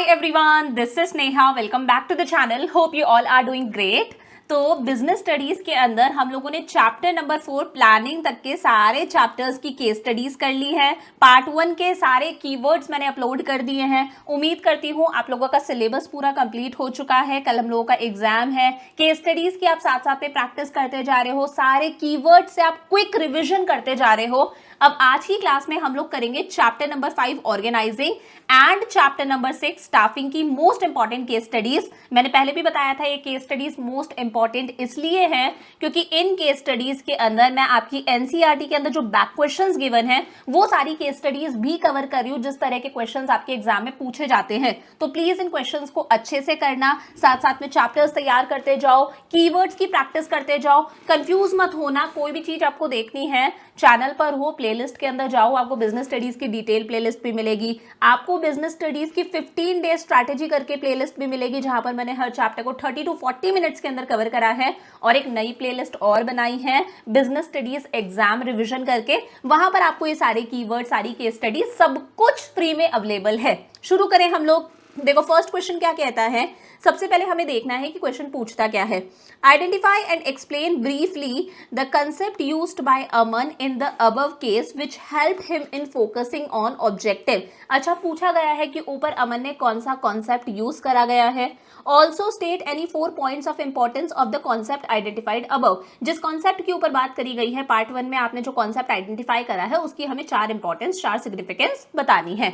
Hi everyone, this is Neha. Welcome back to the channel. Hope you all are doing great. तो business studies के अंदर हम लोगों ने चैप्टर नंबर 4 प्लानिंग तक के सारे चैप्टर्स की केस स्टडीज कर ली है। पार्ट 1 के सारे कीवर्ड्स मैंने अपलोड कर दिए हैं। उम्मीद करती हूँ आप लोगों का सिलेबस पूरा कंप्लीट हो चुका है। कल हम लोगों का एग्जाम है। केस स्टडीज की आप साथ साथ में प्रैक्टिस करते जा रहे हो, सारे कीवर्ड से आप क्विक रिविजन करते जा रहे हो। अब आज की क्लास में हम लोग करेंगे chapter number 5 organising and chapter number 6 staffing की मोस्ट इंपॉर्टेंट केस स्टडीज। मैंने पहले भी बताया था ये केस स्टडीज मोस्ट इंपॉर्टेंट इसलिए है क्योंकि इन केस स्टडीज के अंदर मैं आपकी एनसीईआरटी के अंदर जो बैक क्वेश्चंस गिवन है वो सारी केस स्टडीज भी कवर कर रही हूँ जिस तरह के क्वेश्चंस आपके एग्जाम में पूछे जाते हैं। तो प्लीज इन क्वेश्चंस को अच्छे से करना, साथ साथ में चैप्टर्स तैयार करते जाओ, कीवर्ड्स की प्रैक्टिस करते जाओ, कंफ्यूज मत होना। कोई भी चीज आपको देखनी है चैनल पर हो, प्लेलिस्ट के अंदर जाओ, आपको बिजनेस स्टडीज की डिटेल प्लेलिस्ट भी मिलेगी। आपको बिजनेस स्टडीज की 15 डे स्ट्रैटेजी करके प्लेलिस्ट भी मिलेगी जहां पर मैंने हर चैप्टर को 30 to 40 मिनट्स के अंदर कवर करा है। और एक नई प्लेलिस्ट और बनाई है बिजनेस स्टडीज एग्जाम रिविजन करके, वहां पर आपको ये सारे कीवर्ड, सारी केस स्टडीज सब कुछ फ्री में अवेलेबल है। शुरू करें हम लोग। देखो फर्स्ट क्वेश्चन क्या कहता है। सबसे पहले हमें देखना है कि क्वेश्चन पूछता क्या है। Identify and explain briefly the concept used by Aman in the above case which helped him in focusing on objective. अच्छा, पूछा गया है कि ऊपर अमन ने कौन सा कॉन्सेप्ट यूज करा गया है। Also state any 4 points of importance of the concept identified above. जिस कॉन्सेप्ट के ऊपर बात करी गई है पार्ट 1 में आपने जो कॉन्सेप्ट आइडेंटिफाई करा है उसकी हमें 4 इंपॉर्टेंस, 4 सिग्निफिकेंस बतानी है।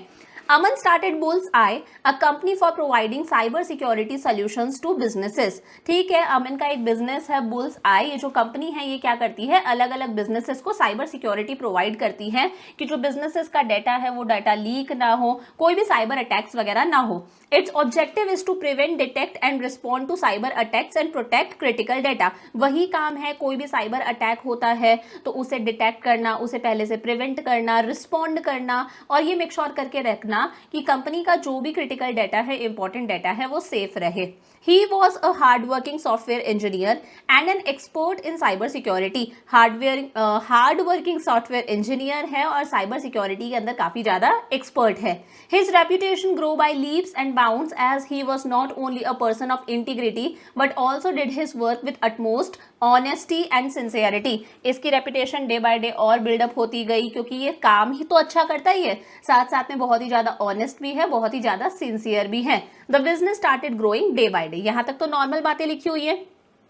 Aman started Bullseye, a company for providing cyber security solutions to businesses। ठीक है, अमन का एक बिजनेस है Bullseye। ये जो कंपनी है ये क्या करती है, अलग अलग बिजनेसेस को साइबर सिक्योरिटी प्रोवाइड करती है कि जो बिजनेसेस का डाटा है वो डाटा लीक ना हो, कोई भी साइबर अटैक्स वगैरह ना हो। Its objective is to prevent, detect and respond to cyber attacks and protect critical data. वही काम है, कोई भी साइबर अटैक होता है तो उसे डिटेक्ट करना, उसे पहले से प्रिवेंट करना, रिस्पॉन्ड करना और ये मेक श्योर करके रखना कि कंपनी का जो भी क्रिटिकल डाटा है, इंपॉर्टेंट डाटा है, वो सेफ रहे। He was a hard-working software engineer and an expert in cyber security। Hard working software engineer है और साइबर सिक्योरिटी के अंदर काफी ज्यादा एक्सपर्ट है। His reputation grew by leaps and bounds as he was not only a person of integrity but also did his work with utmost honesty and sincerity। इसकी reputation day by day और buildup होती गई क्योंकि ये काम ही तो अच्छा करता ही है, साथ साथ में बहुत ही ज्यादा ऑनेस्ट भी है, बहुत ही ज्यादा सिंसियर भी है। The business started growing day by day. यहां तक तो नॉर्मल बातें लिखी हुई है।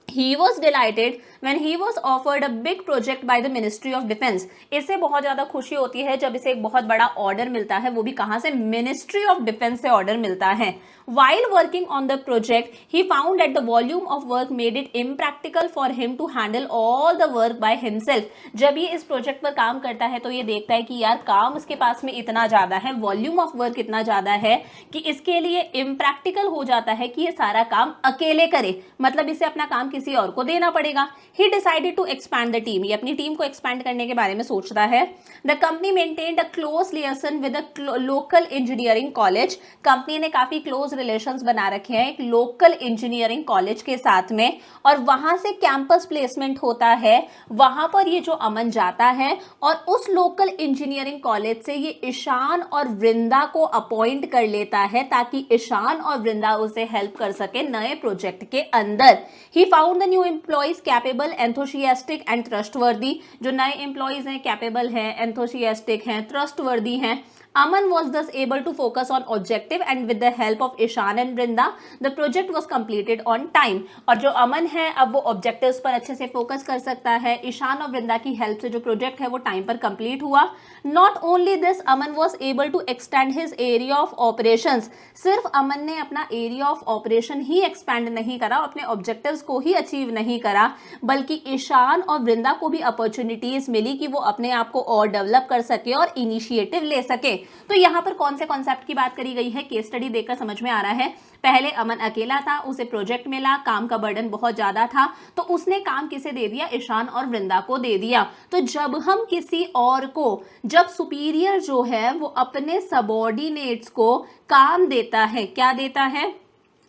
He was delighted when he was offered a big project by the Ministry of Defense। इसे बहुत ज़्यादा खुशी होती है जब इसे एक बहुत बड़ा ऑर्डर मिलता है, वो भी कहाँ से, मिनिस्ट्री ऑफ डिफेंस से ऑर्डर मिलता है। While working on the project, he found that the volume of work made it impractical for him to handle all the work by himself। जब ये इस प्रोजेक्ट पर काम करता है तो ये देखता है कि यार काम उसके पास में इतना ज़्यादा है, वॉल्यूम ऑफ वर्क इतना ज़्यादा है कि इसके लिए इम्प्रैक्टिकल हो जाता है कि ये सारा काम अकेले करे, मतलब इसे अपना काम किसी और को देना पड़ेगा। He decided to expand the team। ये अपनी टीम को एक्सपैंड करने के बारे में सोचता है। The company maintained a close liaison with a local engineering college। Company ने काफी क्लोज रिलेशंस बना रखे हैं एक लोकल इंजीनियरिंग कॉलेज के साथ में और वहां से कैंपस प्लेसमेंट होता है। वहां पर ये जो अमन जाता है और उस लोकल इंजीनियरिंग कॉलेज से ये ईशान और वृंदा को अपॉइंट कर लेता है ताकि ईशान और वृंदा उसे हेल्प कर सके नए प्रोजेक्ट के अंदर। He found the new employees capable, enthusiastic and trustworthy। जो नए एम्प्लॉयज हैं कैपेबल हैं, enthusiastic हैं, trustworthy हैं। Aman was thus able to focus on objective and with the help of Ishan and Brinda, the project was completed on time। और जो अमन है अब वो ऑब्जेक्टिव्स पर अच्छे से फोकस कर सकता है। ईशान और वृंदा की हेल्प से जो प्रोजेक्ट है वो टाइम पर कंप्लीट हुआ। Not only this, Aman was able to extend his area of operations. सिर्फ अमन ने अपना एरिया ऑफ ऑपरेशन ही एक्सपेंड नहीं करा, अपने ऑब्जेक्टिव्स को ही अचीव नहीं करा, बल्कि ईशान और वृंदा को भी अपॉर्चुनिटीज मिली कि वो अपने आप को और डेवलप कर सके और इनिशिएटिव ले सके। तो यहाँ पर कौन से कॉन्सेप्ट की बात करी गई है, केस स्टडी देखकर समझ में आ रहा है। पहले अमन अकेला था, उसे प्रोजेक्ट मिला, काम का बर्डन बहुत ज्यादा था तो उसने काम किसे दे दिया, ईशान और वृंदा को दे दिया। तो जब हम किसी और को, जब सुपीरियर जो है वो अपने सबॉर्डिनेट्स को काम देता है, क्या देता है,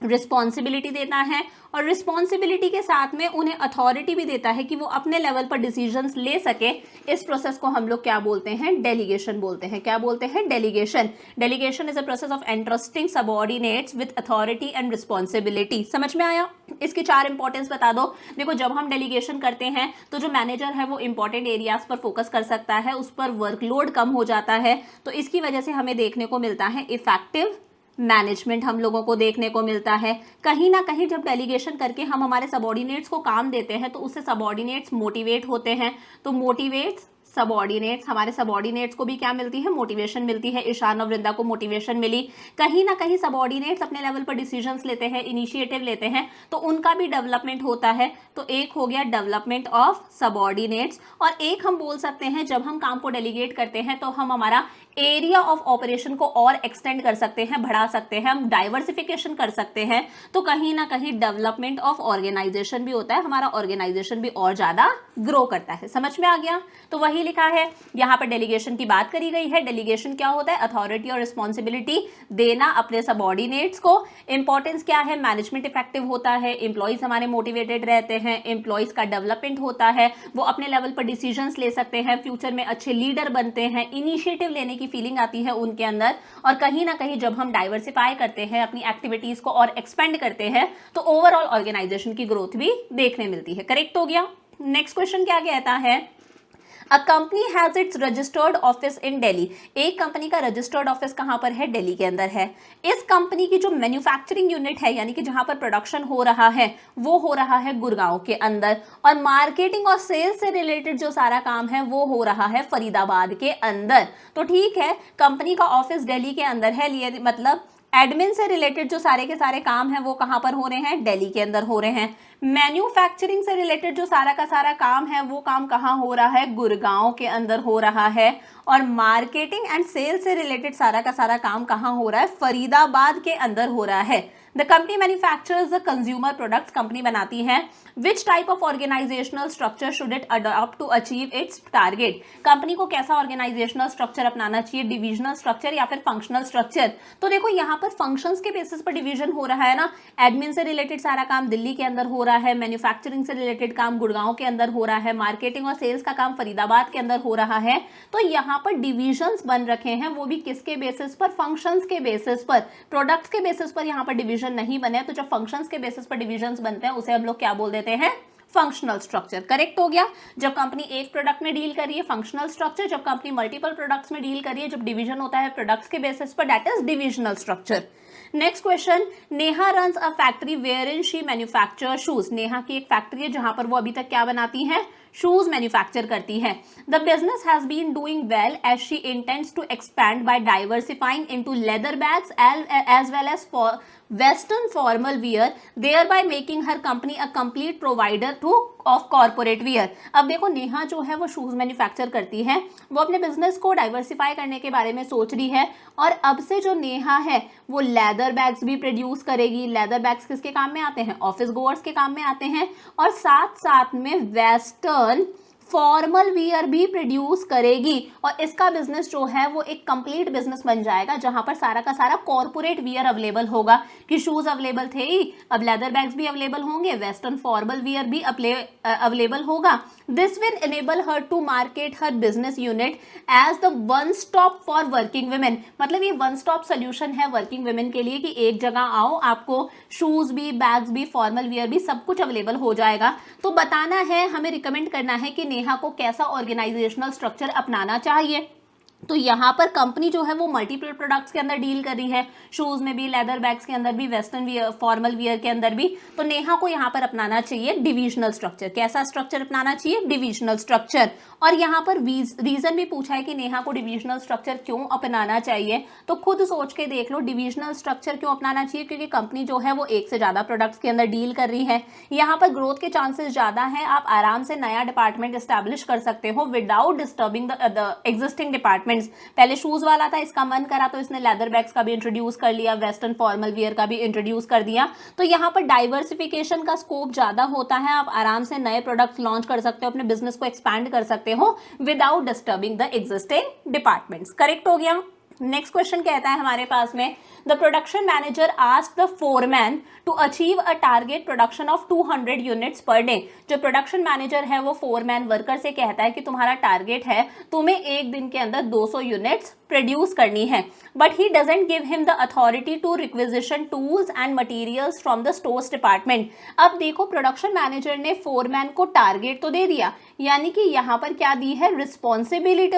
रिस्पॉन्सिबिलिटी देता है, और रिस्पॉन्सिबिलिटी के साथ में उन्हें अथॉरिटी भी देता है कि वो अपने लेवल पर डिसीजंस ले सके। इस प्रोसेस को हम लोग क्या बोलते हैं? डेलीगेशन बोलते हैं। क्या बोलते हैं? Delegation. Delegation is a process of entrusting subordinates with authority and responsibility. समझ में आया? इसकी 4 इंपॉर्टेंस बता दो। देखो, जब हम डेलीगेशन करते हैं तो जो मैनेजर है वो इंपॉर्टेंट एरियाज पर फोकस कर सकता है, उस पर वर्कलोड कम हो जाता है, तो इसकी वजह से हमें देखने को मिलता है इफेक्टिव मैनेजमेंट हम लोगों को देखने को मिलता है। कहीं ना कहीं जब डेलीगेशन करके हम हमारे सबऑर्डिनेट्स को काम देते हैं तो उससे सबऑर्डिनेट्स मोटिवेट होते हैं, तो मोटिवेट्स सबऑर्डिनेट्स, हमारे सबऑर्डिनेट्स को भी क्या मिलती है? मोटिवेशन मिलती है। ईशान और वृंदा को मोटिवेशन मिली। कहीं ना कहीं सबऑर्डिनेट्स अपने लेवल पर डिसीजंस लेते हैं, इनिशिएटिव लेते हैं, तो उनका भी डेवलपमेंट होता है। तो एक हो गया डेवलपमेंट ऑफ सबऑर्डिनेट्स, और एक हम बोल सकते हैं जब हम काम को डेलीगेट करते हैं तो हम हमारा एरिया ऑफ ऑपरेशन को और एक्सटेंड कर सकते हैं, बढ़ा सकते हैं, हम डाइवर्सिफिकेशन कर सकते हैं, तो कहीं ना कहीं डेवलपमेंट ऑफ ऑर्गेनाइजेशन भी होता है, हमारा ऑर्गेनाइजेशन भी और ज्यादा ग्रो करता है। समझ में आ गया? तो वही लिखा है यहां पर, डेलीगेशन की बात करी गई है। डेलीगेशन क्या होता है? अथॉरिटी और रिस्पॉन्सिबिलिटी देना अपने सबऑर्डिनेट्स को। इंपॉर्टेंस क्या है? मैनेजमेंट इफेक्टिव होता है, एम्प्लॉइज हमारे मोटिवेटेड रहते हैं, एम्प्लॉइज का डेवलपमेंट होता है, वो अपने लेवल पर डिसीजंस ले सकते हैं, फ्यूचर में अच्छे लीडर बनते हैं, इनिशिएटिव लेने की फीलिंग आती है उनके अंदर, और कहीं ना कहीं जब हम डाइवर्सिफाई करते हैं अपनी एक्टिविटीज को और एक्सपेंड करते हैं तो ओवरऑल ऑर्गेनाइजेशन की ग्रोथ भी देखने मिलती है। करेक्ट हो गया? नेक्स्ट क्वेश्चन क्या कहता है? A company has its registered office in Delhi. एक कंपनी का रजिस्टर्ड ऑफिस कहां पर है? दिल्ली के अंदर है। इस कंपनी की जो मैन्युफैक्चरिंग यूनिट है, यानी कि जहां पर प्रोडक्शन हो रहा है, वो हो रहा है गुड़गांव के अंदर, और मार्केटिंग और सेल्स से रिलेटेड जो सारा काम है वो हो रहा है फरीदाबाद के अंदर। तो ठीक है, कंपनी का ऑफिस दिल्ली के अंदर है, लिए मतलब एडमिन से रिलेटेड जो सारे के सारे काम हैं वो कहां पर हो रहे हैं? दिल्ली के अंदर हो रहे हैं। मैन्युफैक्चरिंग से रिलेटेड जो सारा का सारा काम है वो काम कहां हो रहा है? गुड़गांव के अंदर हो रहा है। और मार्केटिंग एंड सेल्स से रिलेटेड सारा का सारा काम कहां हो रहा है? फरीदाबाद के अंदर हो रहा है। The company manufactures the consumer products. Company बनाती है। Which type of organisational structure should it adopt to achieve its target. Company को कैसा ऑर्गेनाइजेशनल स्ट्रक्चर अपनाना चाहिए? डिविजनल स्ट्रक्चर या फिर फंक्शनल स्ट्रक्चर? तो देखो, यहाँ पर फंक्शंस के बेसिस पर डिवीजन हो रहा है ना। एडमिन से रिलेटेड सारा काम दिल्ली के अंदर हो रहा है, मैन्युफैक्चरिंग से रिलेटेड काम गुड़गांव के अंदर हो रहा है, मार्केटिंग और सेल्स का काम फरीदाबाद के अंदर हो रहा है। तो यहाँ पर डिविजन्स बन रखे हैं, वो भी किसके बेसिस पर? फंक्शंस के बेसिस पर। प्रोडक्ट्स के बेसिस पर यहाँ पर डिवीजन नहीं बने, तो जब फंक्शंस के बेसिस पर डिविजन्स बनते हैं उसे हम लोग क्या बोल देते हैं? Functional structure. करेक्ट हो गया? जब कंपनी एक प्रोडक्ट में डील कर रही है फंक्शनल स्ट्रक्चर, जब कंपनी मल्टीपल प्रोडक्ट्स में डील कर रही है, जब डिवीजन होता है प्रोडक्ट्स के बेसिस पर, that is divisional structure. Next question, Neha runs a factory where in she manufacture shoes. Neha की एक फैक्ट्री है जहां पर वो अभी तक क्या बनाती है? शूज मैन्युफैक्चर करती है। The business has been doing well as she intends to expand by diversifying into leather bags as well as for western formal wear, thereby making her company a complete provider to of corporate wear. अब देखो, नेहा जो है वो shoes manufacture करती है, वो अपने business को डाइवर्सिफाई करने के बारे में सोच रही है, और अब से जो नेहा है वो लेदर बैग्स भी प्रोड्यूस करेगी। लेदर बैग्स किसके काम में आते हैं? ऑफिस गोअर्स के काम में आते हैं। और साथ साथ में वेस्टर्न फॉर्मल वियर भी प्रोड्यूस करेगी, और इसका बिजनेस जो है वो एक कंप्लीट बिजनेस बन जाएगा जहां पर सारा का सारा कॉर्पोरेट वियर अवेलेबल होगा। कि शूज अवेलेबल थे ही, अब लेदर बैग्स भी अवेलेबल होंगे, वेस्टर्न फॉर्मल वियर भी अवेलेबल होगा। This will enable her to market her business unit as the one stop for working women. मतलब ये वन स्टॉप सोल्यूशन है वर्किंग वुमेन के लिए कि एक जगह आओ, आपको शूज भी, बैग्स भी, फॉर्मल वियर भी सब कुछ अवेलेबल हो जाएगा। तो बताना है, हमें रिकमेंड करना है कि नेहा को कैसा ऑर्गेनाइजेशनल स्ट्रक्चर अपनाना चाहिए। तो यहाँ पर कंपनी जो है वो मल्टीपल प्रोडक्ट्स के अंदर डील कर रही है, शूज में भी, लेदर बैग्स के अंदर भी, वेस्टर्न वियर, फॉर्मल वियर के अंदर भी। तो नेहा को यहाँ पर अपनाना चाहिए डिविजनल स्ट्रक्चर। कैसा स्ट्रक्चर अपनाना चाहिए? Divisional structure. और यहाँ पर रीजन भी पूछा है कि नेहा को डिविजनल स्ट्रक्चर क्यों अपनाना चाहिए, तो खुद सोच के देख लो डिविजनल स्ट्रक्चर क्यों अपनाना चाहिए। क्योंकि कंपनी जो है वो एक से ज्यादा प्रोडक्ट्स के अंदर डील कर रही है, यहाँ पर ग्रोथ के चांसेस ज्यादा है। आप आराम से नया डिपार्टमेंट एस्टैब्लिश कर सकते हो without disturbing the existing departments. पहले शूज वाला था, इसका मन करा तो इसने लेदर बैग्स का भी इंट्रोड्यूस कर लिया, वेस्टर्न फॉर्मल वियर का भी इंट्रोड्यूस कर दिया। तो यहाँ पर डाइवर्सिफिकेशन का स्कोप ज्यादा होता है, आप आराम से नए प्रोडक्ट्स लॉन्च कर सकते हो, अपने बिजनेस को एक्सपैंड कर सकते हो without disturbing the existing departments. Correct हो गया? नेक्स्ट क्वेश्चन कहता है हमारे पास में, the production manager asked the foreman to achieve a target production of 200 units per day. जो प्रोडक्शन मैनेजर है वो फोरमैन वर्कर से कहता है कि तुम्हारा टारगेट है, तुम्हें एक दिन के अंदर 200 यूनिट्स प्रोड्यूस करनी है, but he doesn't give him the authority to requisition tools and materials from the stores department. अब देखो, प्रोडक्शन मैनेजर ने फोरमैन को टारगेट तो दे दिया, यानी कि यहाँ पर क्या दी है, रिस्पॉन्सिबिलिटी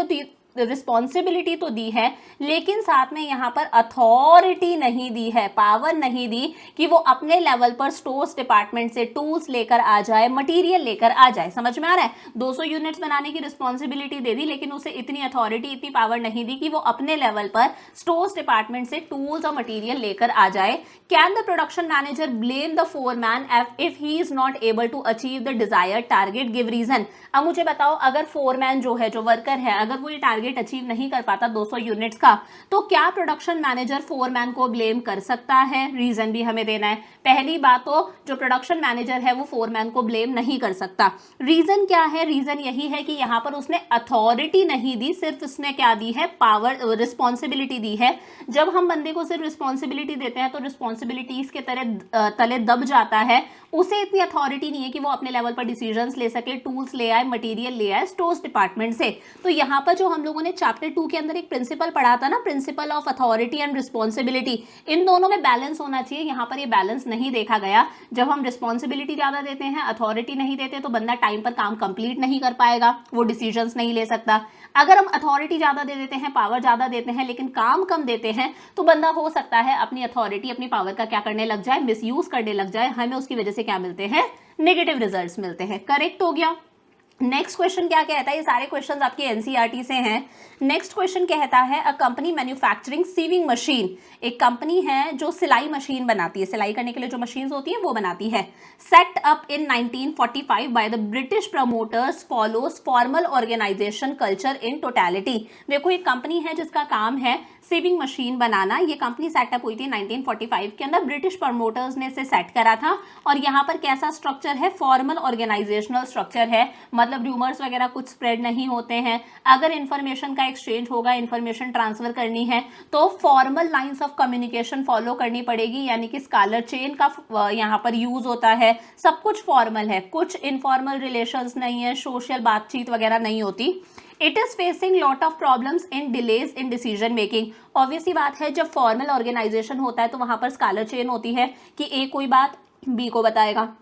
तो दी है, लेकिन साथ में यहाँ पर अथॉरिटी नहीं दी है, पावर नहीं दी कि वो अपने लेवल पर स्टोर्स डिपार्टमेंट से टूल्स लेकर आ जाए, मटेरियल लेकर आ जाए। समझ में आ रहा है? 200 यूनिट्स बनाने की रिस्पॉन्सिबिलिटी दे दी, लेकिन उसे इतनी अथॉरिटी, इतनी पावर नहीं दी कि वो अपने लेवल पर स्टोर्स डिपार्टमेंट से टूल्स और मटीरियल लेकर आ जाए। Can the production manager blame the foreman if he is not able to achieve the desired target? Give reason. अब मुझे बताओ, अगर फोरमैन जो है, जो वर्कर है, अगर वो ये टारगेट अचीव नहीं कर पाता 200 यूनिट्स का, तो क्या प्रोडक्शन मैनेजर फोरमैन को ब्लेम कर सकता है? रीजन भी हमें देना है। पहली बात तो जो प्रोडक्शन मैनेजर है वो फोरमैन को ब्लेम नहीं कर सकता। रीजन क्या है? रीजन यही है कि यहां पर उसने अथॉरिटी नहीं दी, सिर्फ उसने क्या दी है, पावर, रिस्पॉन्सिबिलिटी दी है। जब हम बंदे को सिर्फ रिस्पॉन्सिबिलिटी देते हैं तो रिस्पॉन्सिबिलिटीज के तले दब जाता है, उसे इतनी अथॉरिटी नहीं है कि वो अपने लेवल पर डिसीजंस ले सके, टूल्स ले आए, मटेरियल ले आए स्टोर्स डिपार्टमेंट से। तो यहाँ पर जो हम लोगों ने चैप्टर 2 के अंदर एक प्रिंसिपल पढ़ा था ना, principle of authority and responsibility, इन दोनों में बैलेंस होना चाहिए। यहाँ पर ये बैलेंस नहीं देखा गया। जब हम रिस्पॉन्सिबिलिटी ज्यादा देते हैं, अथॉरिटी नहीं देते, तो बंदा टाइम पर काम कंप्लीट नहीं कर पाएगा, वो डिसीजंस नहीं ले सकता। अगर हम अथॉरिटी ज्यादा दे देते हैं, पावर ज्यादा देते हैं, लेकिन काम कम देते हैं, तो बंदा हो सकता है अपनी अथॉरिटी, अपनी पावर का क्या करने लग जाए, मिसयूज करने लग जाए। हमें उसकी वजह से क्या मिलते हैं, नेगेटिव रिजल्ट्स मिलते हैं। करेक्ट हो गया। नेक्स्ट क्वेश्चन क्या कहता है, ये सारे क्वेश्चंस आपके एनसीईआरटी से हैं। नेक्स्ट क्वेश्चन कहता है, a company manufacturing sewing machine, एक कंपनी है जो सिलाई मशीन बनाती है, सिलाई करने के लिए जो मशीन्स होती हैं वो बनाती है। Set up in 1945 by the British promoters, follows formal organisation culture in totality. देखो, एक कंपनी है जिसका काम है सीविंग मशीन बनाना। ये कंपनी सेटअप हुई थी 1945 के अंदर, ब्रिटिश प्रमोटर्स ने इसे सेट करा था। और यहाँ पर कैसा स्ट्रक्चर है, फॉर्मल ऑर्गेनाइजेशनल स्ट्रक्चर है, मतलब रूमर्स वगैरह कुछ स्प्रेड नहीं होते हैं। अगर इंफॉर्मेशन का एक्सचेंज होगा, इंफॉर्मेशन ट्रांसफर करनी है, तो formal lines of communication follow करनी पड़ेगी, यानी कि स्कॉलर चेन का यहाँ पर यूज होता है। सब कुछ फॉर्मल है, कुछ इनफॉर्मल रिलेशंस नहीं है, सोशल बातचीत वगैरह नहीं होती। It is facing lot of problems in delays in decision making. Obvious सी बात है, जब फॉर्मल ऑर्गेनाइजेशन होता है तो वहां पर स्कॉलर चेन होती है कि ए कोई बात बी को बताएगा,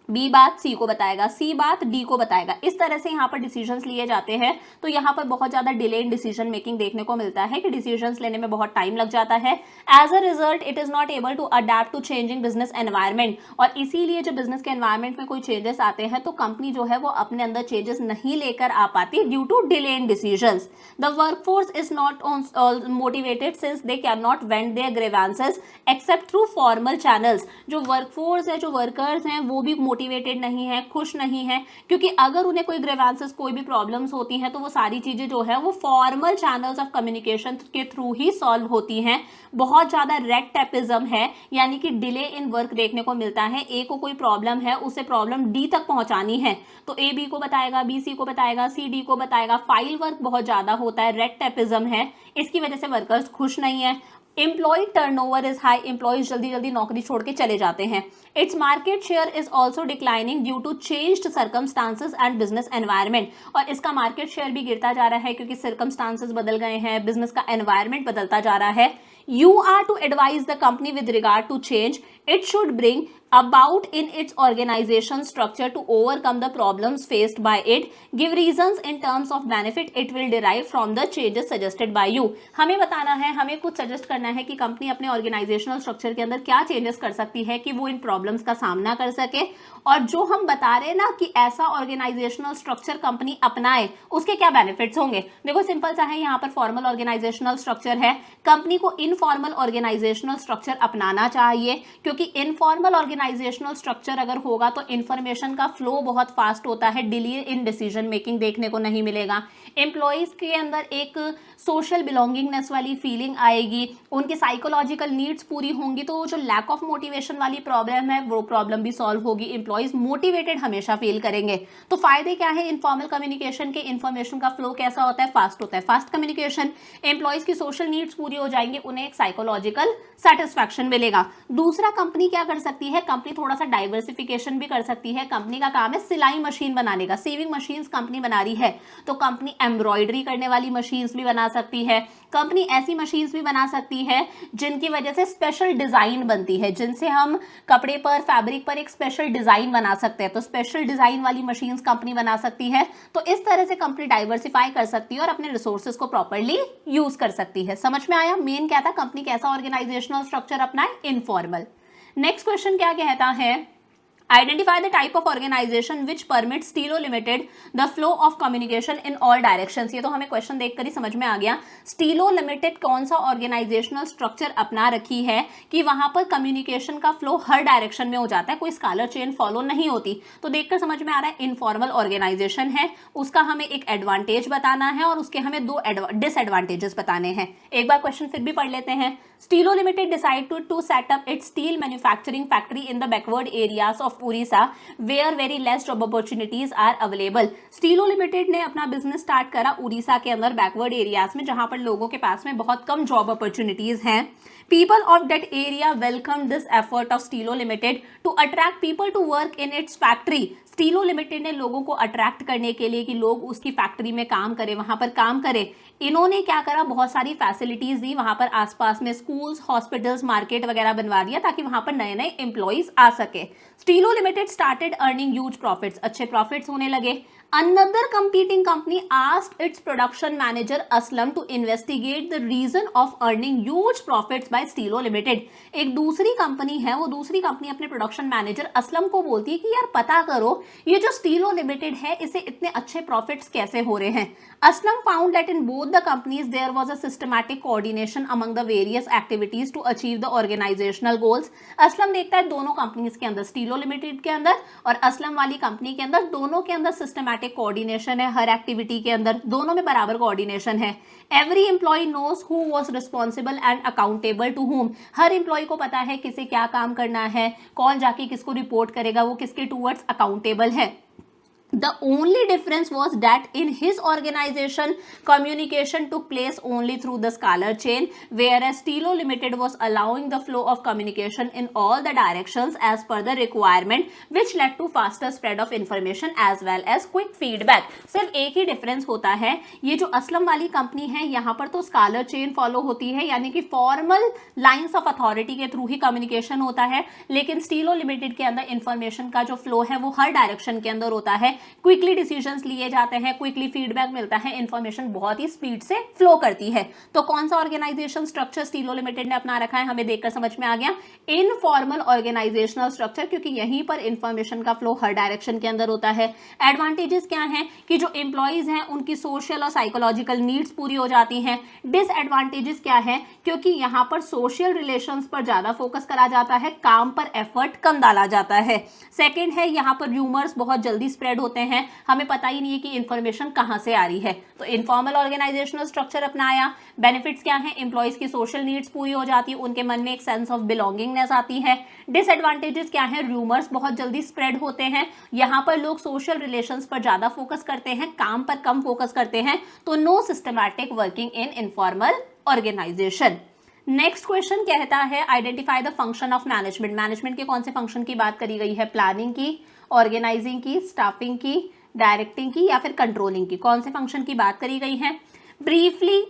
बी बात सी को बताएगा, सी बात डी को बताएगा। इस तरह से यहाँ पर डिसीजंस लिए जाते हैं। तो यहाँ पर बहुत ज्यादा डिले इन डिसीजन मेकिंग देखने को मिलता है कि डिसीजंस लेने में बहुत टाइम लग जाता है। As a result it is not able to adapt to changing business environment. और इसीलिए जब बिजनेस के एनवायरमेंट में कोई चेंजेस आते हैं तो कंपनी जो है वो अपने अंदर चेंजेस नहीं लेकर आ पाती due to delay in decisions. The workforce is not motivated since they can not vent their grievances except through formal channels. जो वर्कफोर्स है, जो वर्कर्स हैं, वो भी मोटिवेटेड नहीं है, खुश नहीं है, क्योंकि अगर उन्हें कोई ग्रीवेंसेस, कोई भी प्रॉब्लम्स होती हैं तो वो सारी चीजें जो है वो फॉर्मल चैनल्स ऑफ कम्युनिकेशन के थ्रू ही सॉल्व होती हैं। बहुत ज्यादा रेड टेपिज्म है, यानी कि डिले इन वर्क देखने को मिलता है। ए को कोई प्रॉब्लम है, उसे प्रॉब्लम डी तक पहुंचानी है, तो ए बी को बताएगा, बी सी को बताएगा, सी डी को बताएगा। फाइल वर्क बहुत ज्यादा होता है, रेड टेपिज्म है, इसकी वजह से वर्कर्स खुश नहीं है। Employee turnover is high, employees जल्दी जल्दी नौकरी छोड़ के चले जाते हैं। Its market share is also declining due to changed circumstances and business environment. और इसका मार्केट शेयर भी गिरता जा रहा है क्योंकि सर्कमस्टांसेस बदल गए हैं, बिजनेस का एनवायरमेंट बदलता जा रहा है। You are to advise the company with regard to change it should bring about in its organization structure to overcome the problems faced by it. Give reasons in terms of benefit it will derive from the changes suggested by you. हमें बताना है, हमें कुछ suggest करना है कि company अपने organisational structure के अंदर क्या चेंजेस कर सकती है कि वो इन प्रॉब्लम्स का सामना कर सके। और जो हम बता रहे हैं ना कि ऐसा ऑर्गेनाइजेशनल स्ट्रक्चर कंपनी अपनाए, उसके क्या बेनिफिट्स होंगे। देखो सिंपल सा है, यहाँ पर फॉर्मल ऑर्गेनाइजेशनल स्ट्रक्चर है, कंपनी को इनफॉर्मल ऑर्गेनाइजेशनल स्ट्रक्चर अपनाना चाहिए, क्योंकि इनफॉर्मल ऑर्गेनाइजेशनल ऑर्गेनाइजेशनल स्ट्रक्चर अगर होगा तो इंफॉर्मेशन का फ्लो बहुत फास्ट होता है, डिले इन डिसीजन मेकिंग देखने को नहीं मिलेगा, एम्प्लॉयज के अंदर एक सोशल बिलोंगिंगनेस वाली फीलिंग आएगी, उनकी साइकोलॉजिकल नीड्स पूरी होंगी, तो जो लैक ऑफ मोटिवेशन वाली प्रॉब्लम है वो प्रॉब्लम भी सॉल्व होगी, एम्प्लॉयज मोटिवेटेड हमेशा फील करेंगे। तो फायदे क्या है इनफॉर्मल कम्युनिकेशन के? इन्फॉर्मेशन का फ्लो कैसा होता है? फास्ट होता है, फास्ट कम्युनिकेशन, एम्प्लॉयज की सोशल नीड्स पूरी हो जाएंगे, उन्हें एक साइकोलॉजिकल सेटिस्फैक्शन मिलेगा। दूसरा, कंपनी क्या कर सकती है? कंपनी थोड़ा सा डाइवर्सिफिकेशन भी कर सकती है। कंपनी का काम है सिलाई मशीन बनाने का, सेविंग मशीन्स कंपनी बना रही है, तो कंपनी एम्ब्रॉयडरी करने वाली मशीन्स भी बना सकती है, कंपनी ऐसी मशीन्स भी बना सकती है जिनकी वजह से स्पेशल डिजाइन बनती है, जिनसे हम कपड़े पर, फैब्रिक पर एक स्पेशल डिजाइन बना सकते हैं, तो स्पेशल डिजाइन वाली मशीन्स कंपनी बना सकती है। तो इस तरह से कंपनी डाइवर्सिफाई कर सकती है और अपने रिसोर्सेज को प्रॉपर्ली यूज कर सकती है। समझ में आया? मेन क्या था, कंपनी कैसा ऑर्गेनाइजेशनल स्ट्रक्चर अपनाए? इनफॉर्मल। नेक्स्ट क्वेश्चन क्या कहता है? Identify the type of organization which permits Stilo Limited the flow of communication in all directions। ये तो हमें क्वेश्चन देखकर ही समझ में आ गया। स्टीलो लिमिटेड कौन सा ऑर्गेनाइजेशनल स्ट्रक्चर अपना रखी है कि वहां पर कम्युनिकेशन का फ्लो हर डायरेक्शन में हो जाता है, कोई स्कालर चेन फॉलो नहीं होती। तो देखकर समझ में आ रहा है इनफॉर्मल ऑर्गेनाइजेशन है, उसका हमें एक एडवांटेज बताना है और उसके हमें दो डिसएडवांटेजेस बताने हैं। एक बार क्वेश्चन फिर भी पढ़ लेते हैं। Steelo limited decide to set up its steel manufacturing factory in the backward areas of Orissa where very less job opportunities are available. Steelo limited ने अपना बिजनेस स्टार्ट करा उड़ीसा के अंदर बैकवर्ड एरियाज में, जहां पर लोगों के पास में बहुत कम जॉब अपॉर्चुनिटीज हैं। People of that area welcome this effort of Steelo limited to attract people to work in its factory. Steelo limited ने लोगों को अट्रैक्ट करने के लिए कि लोग उसकी फैक्ट्री में काम करें, वहां पर काम करें, इन्होंने क्या करा, बहुत सारी फैसिलिटीज दी, वहां पर आसपास में स्कूल्स, हॉस्पिटल्स, मार्केट वगैरह बनवा दिया ताकि वहां पर नए नए एम्प्लॉइज आ सके। Estilo limited started earning huge profits, अच्छे प्रॉफिट्स होने लगे। Another competing company asked its production manager Aslam to investigate the reason of earning huge profits by Stilo Limited। एक दूसरी कंपनी है, वो दूसरी कंपनी अपने प्रोडक्शन मैनेजर असलम को बोलती है कि यार पता करो ये जो स्टीलो लिमिटेड है इसे इतने अच्छे प्रॉफिट्स कैसे हो रहे हैं। Aslam found that in both the companies there was a systematic coordination among the various activities to achieve the organisational goals. Aslam देखता है दोनों कंपनीज के अंदर, स्टीलो लिमिटेड के अंदर और असलम वाली कंपनी के अंदर, दोनों के अंदर सिस्टमैटिक कोऑर्डिनेशन है, हर एक्टिविटी के अंदर दोनों में बराबर कोऑर्डिनेशन है। Every employee knows who was responsible and accountable to whom. हर एम्प्लॉय को पता है किसे क्या काम करना है, कौन जाके किसको रिपोर्ट करेगा, वो किसके टूवर्ड्स अकाउंटेबल है। The only difference was that in his organization, communication took place only through the scalar chain, whereas Stilo Limited was allowing the flow of communication in all the directions as per the requirement, which led to faster spread of information as well as quick feedback। सिर्फ एक ही difference होता है, ये जो असलम वाली company है यहाँ पर तो स्कालर चेन फॉलो होती है, यानी कि फॉर्मल लाइंस ऑफ अथॉरिटी के थ्रू ही कम्युनिकेशन होता है, लेकिन स्टीलो लिमिटेड के अंदर इंफॉर्मेशन का जो फ्लो है वो हर डायरेक्शन के अंदर होता है, क्विकली डिसीजंस लिए जाते हैं, क्विकली फीडबैक मिलता है, इंफॉर्मेशन बहुत ही स्पीड से फ्लो करती है। तो कौन सा ऑर्गेनाइजेशन स्ट्रक्चर स्टीलो लिमिटेड ने अपना रखा है, हमें देखकर समझ में आ गया, इनफॉर्मल ऑर्गेनाइजेशनल स्ट्रक्चर, क्योंकि यहीं पर इंफॉर्मेशन का फ्लो हर डायरेक्शन के अंदर होता है। एडवांटेजेस क्या हैं कि जो एम्प्लॉइज हैं उनकी सोशल और साइकोलॉजिकल नीड्स पूरी हो जाती हैं। डिसएडवांटेजेस क्या है, क्योंकि यहाँ पर सोशल रिलेशंस पर ज्यादा फोकस करा जाता है, काम पर एफर्ट कम डाला जाता है। सेकेंड है, यहाँ पर र्यूमर्स बहुत जल्दी स्प्रेड होते हैं, हमें पता ही नहीं है कि इंफॉर्मेशन कहां से आ रही है। तो इनफॉर्मल ऑर्गेनाइजेशनल स्ट्रक्चर अपनाया। बेनिफिट्स क्या है, एम्प्लॉइज की सोशल नीड्स पूरी हो जाती है, उनके मन में एक सेंस ऑफ बिलोंगिंगनेस आती है। डिसएडवांटेजेस क्या है, र्यूमर्स बहुत जल्दी स्प्रेड होते हैं, यहां पर लोग सोशल रिलेशंस पर ज्यादा फोकस करते हैं, काम पर कम फोकस करते हैं, तो no systematic working in informal organisation. Next question कहता है identify the function of management. Management के कौन से फंक्शन की बात करी गई है, प्लानिंग की, ऑर्गेनाइजिंग की, स्टाफिंग की, डायरेक्टिंग की या फिर कंट्रोलिंग की, कौन से फंक्शन की बात करी गई है। Briefly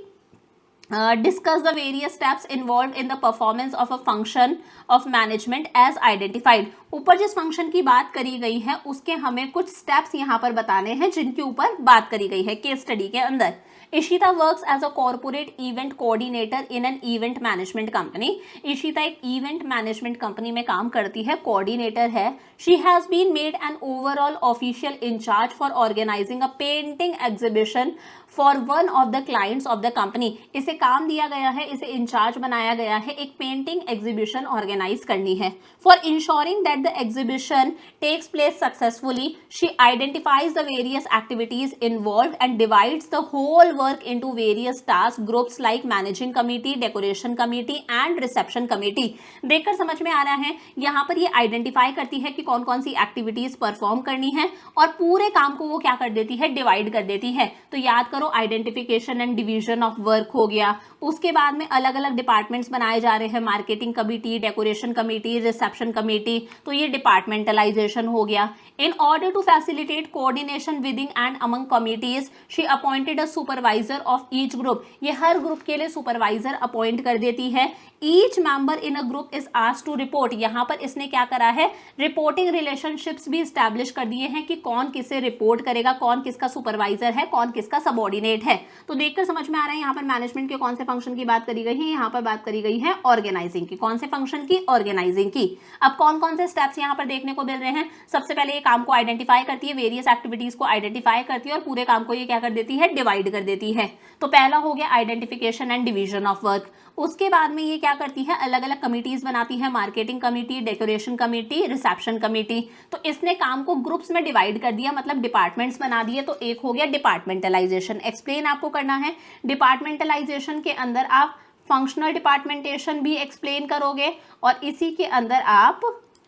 discuss the various steps involved in the performance of a function of management as identified। ऊपर जिस फंक्शन की बात करी गई है उसके हमें कुछ स्टेप्स यहाँ पर बताने हैं जिनके ऊपर बात करी गई है केस स्टडी के अंदर। Ishita works as a corporate event coordinator in an event management company. Ishita एक इवेंट मैनेजमेंट कंपनी में काम करती है, कोऑर्डिनेटर है। She has been made an overall official incharge for organising a painting exhibition for one of the clients of the company. इसे काम दिया गया है, इसे इंचार्ज बनाया गया है, एक पेंटिंग एग्जीबिशन ऑर्गेनाइज करनी है। For ensuring that the exhibition takes place successfully she identifies the various activities involve and divides the whole work into various task groups like managing committee, decoration committee and reception committee. देखकर समझ में आ रहा है, यहाँ पर ये identify करती है कि कौन कौन सी एक्टिविटीज परफॉर्म करनी है और पूरे काम को वो क्या कर देती है, डिवाइड कर देती है। तो याद करो, identification and division of work हो गया। उसके बाद में अलग अलग डिपार्टमेंट्स बनाए जा रहे हैं, marketing committee, decoration committee, reception committee, तो ये डिपार्टमेंटलाइजेशन हो गया। In order to facilitate coordination within and among committees she appointed a supervisor of each group. ये हर ग्रुप के लिए सुपरवाइजर अपॉइंट कर देती है। Each member in a group is asked to report. यहाँ पर इसने क्या करा है, रिपोर्टिंग रिलेशनशिप्स भी स्टैब्लिश कर दिए हैं कि कौन किसे रिपोर्ट करेगा, कौन किसका सुपरवाइजर है, कौन किसका सबॉर्डिनेट है। तो देखकर समझ में आ रहा है यहाँ पर मैनेजमेंट के कौन से फंक्शन की बात करी गई है, यहाँ पर बात करी गई है ऑर्गेनाइजिंग की। कौन से फंक्शन की, ऑर्गेनाइजिंग की। अब कौन कौन से स्टेप्स यहाँ पर देखने को मिल रहे हैं। सबसे पहले ये काम को आइडेंटिफाई करती है, वेरियस एक्टिविटीज को आइडेंटिफाई करती है और पूरे काम को ये क्या कर देती है, डिवाइड कर देती है। तो पहला हो गया identification and division of work. उसके बाद में ये क्या करती है, अलग अलग कमिटीज बनाती है, marketing committee, decoration committee, reception committee. तो इसने काम को ग्रुप्स में डिवाइड कर दिया, मतलब डिपार्टमेंट्स बना दिए। तो एक हो गया डिपार्टमेंटलाइजेशन। एक्सप्लेन आपको करना है। डिपार्टमेंटलाइजेशन के अंदर आप फंक्शनल डिपार्टमेंटेशन भी एक्सप्लेन करोगे और इसी के अंदर आप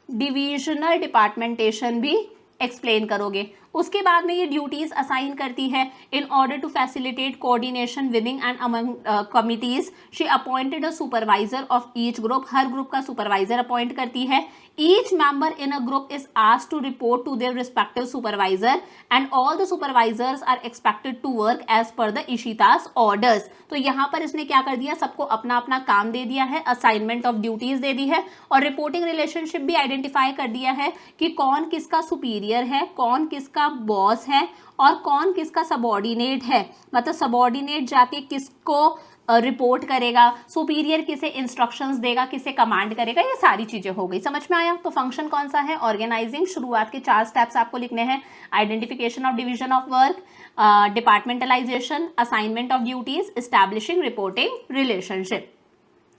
डिविजनल डिपार्टमेंटेशन भी एक्सप्लेन करोगे। उसके बाद में ये ड्यूटीज असाइन करती है। In order to facilitate coordination within and among committees she appointed a supervisor of each group. हर ग्रुप का सुपरवाइजर अपॉइंट करती है। Each member in a group is asked to report to their respective supervisor and all the supervisors are expected to work as per the Ishita's orders। तो यहाँ पर इसने क्या कर दिया, सबको अपना अपना काम दे दिया है, असाइनमेंट ऑफ ड्यूटीज दे दी है और रिपोर्टिंग रिलेशनशिप भी आइडेंटिफाई कर दिया है कि कौन किसका सुपीरियर है, कौन किसका बॉस है और कौन किसका सबॉर्डिनेट है। मतलब सबॉर्डिनेट जाके किसको रिपोर्ट करेगा, सुपीरियर किसे इंस्ट्रक्शंस देगा, किसे कमांड करेगा, ये सारी चीजें हो गई। समझ में आया। तो फंक्शन कौन सा है, ऑर्गेनाइजिंग। शुरुआत के 4 स्टेप्स आपको लिखने हैं, identification of division of work, departmentalisation, assignment of duties, establishing reporting relationship.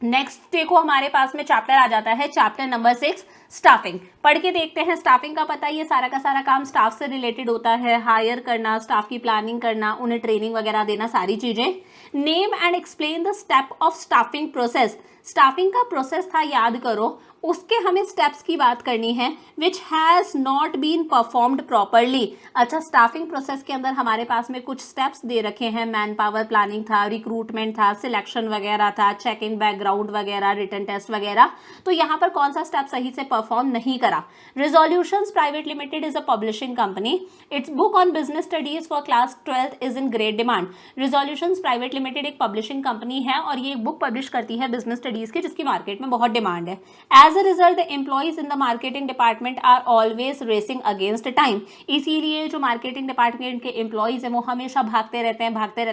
Next देखो हमारे पास में चैप्टर आ जाता है, चैप्टर नंबर 6 स्टाफिंग। पढ़ के देखते हैं। स्टाफिंग का पता ही है, सारा का सारा काम स्टाफ से रिलेटेड होता है, हायर करना, स्टाफ की प्लानिंग करना, उन्हें ट्रेनिंग वगैरह देना, सारी चीजें। Name and explain the step of staffing process. Staffing का प्रोसेस था, याद करो, उसके हमें स्टेप्स की बात करनी है, which has not been performed properly. अच्छा, स्टाफिंग प्रोसेस के अंदर हमारे पास में कुछ स्टेप्स दे रखे हैं, मैन पावर प्लानिंग था, रिक्रूटमेंट था, सिलेक्शन वगैरह था, चेकिंग बैकग्राउंड वगैरह, रिटन टेस्ट वगैरह। तो यहाँ पर कौन सा स्टेप सही से परफॉर्म नहीं करा। Resolutions private limited is a publishing company. It's book on business studies for class 12th is in great demand. Resolutions private limited एक पब्लिशिंग कंपनी है और ये एक बुक पब्लिश करती है बिजनेस स्टडीज की, जिसकी मार्केट में बहुत डिमांड है। As a result, the employees in the marketing department are always racing against time। इसीलिए जो मार्केटिंग डिपार्टमेंट के एम्प्लॉयज हैं वो हमेशा भागते रहते हैं,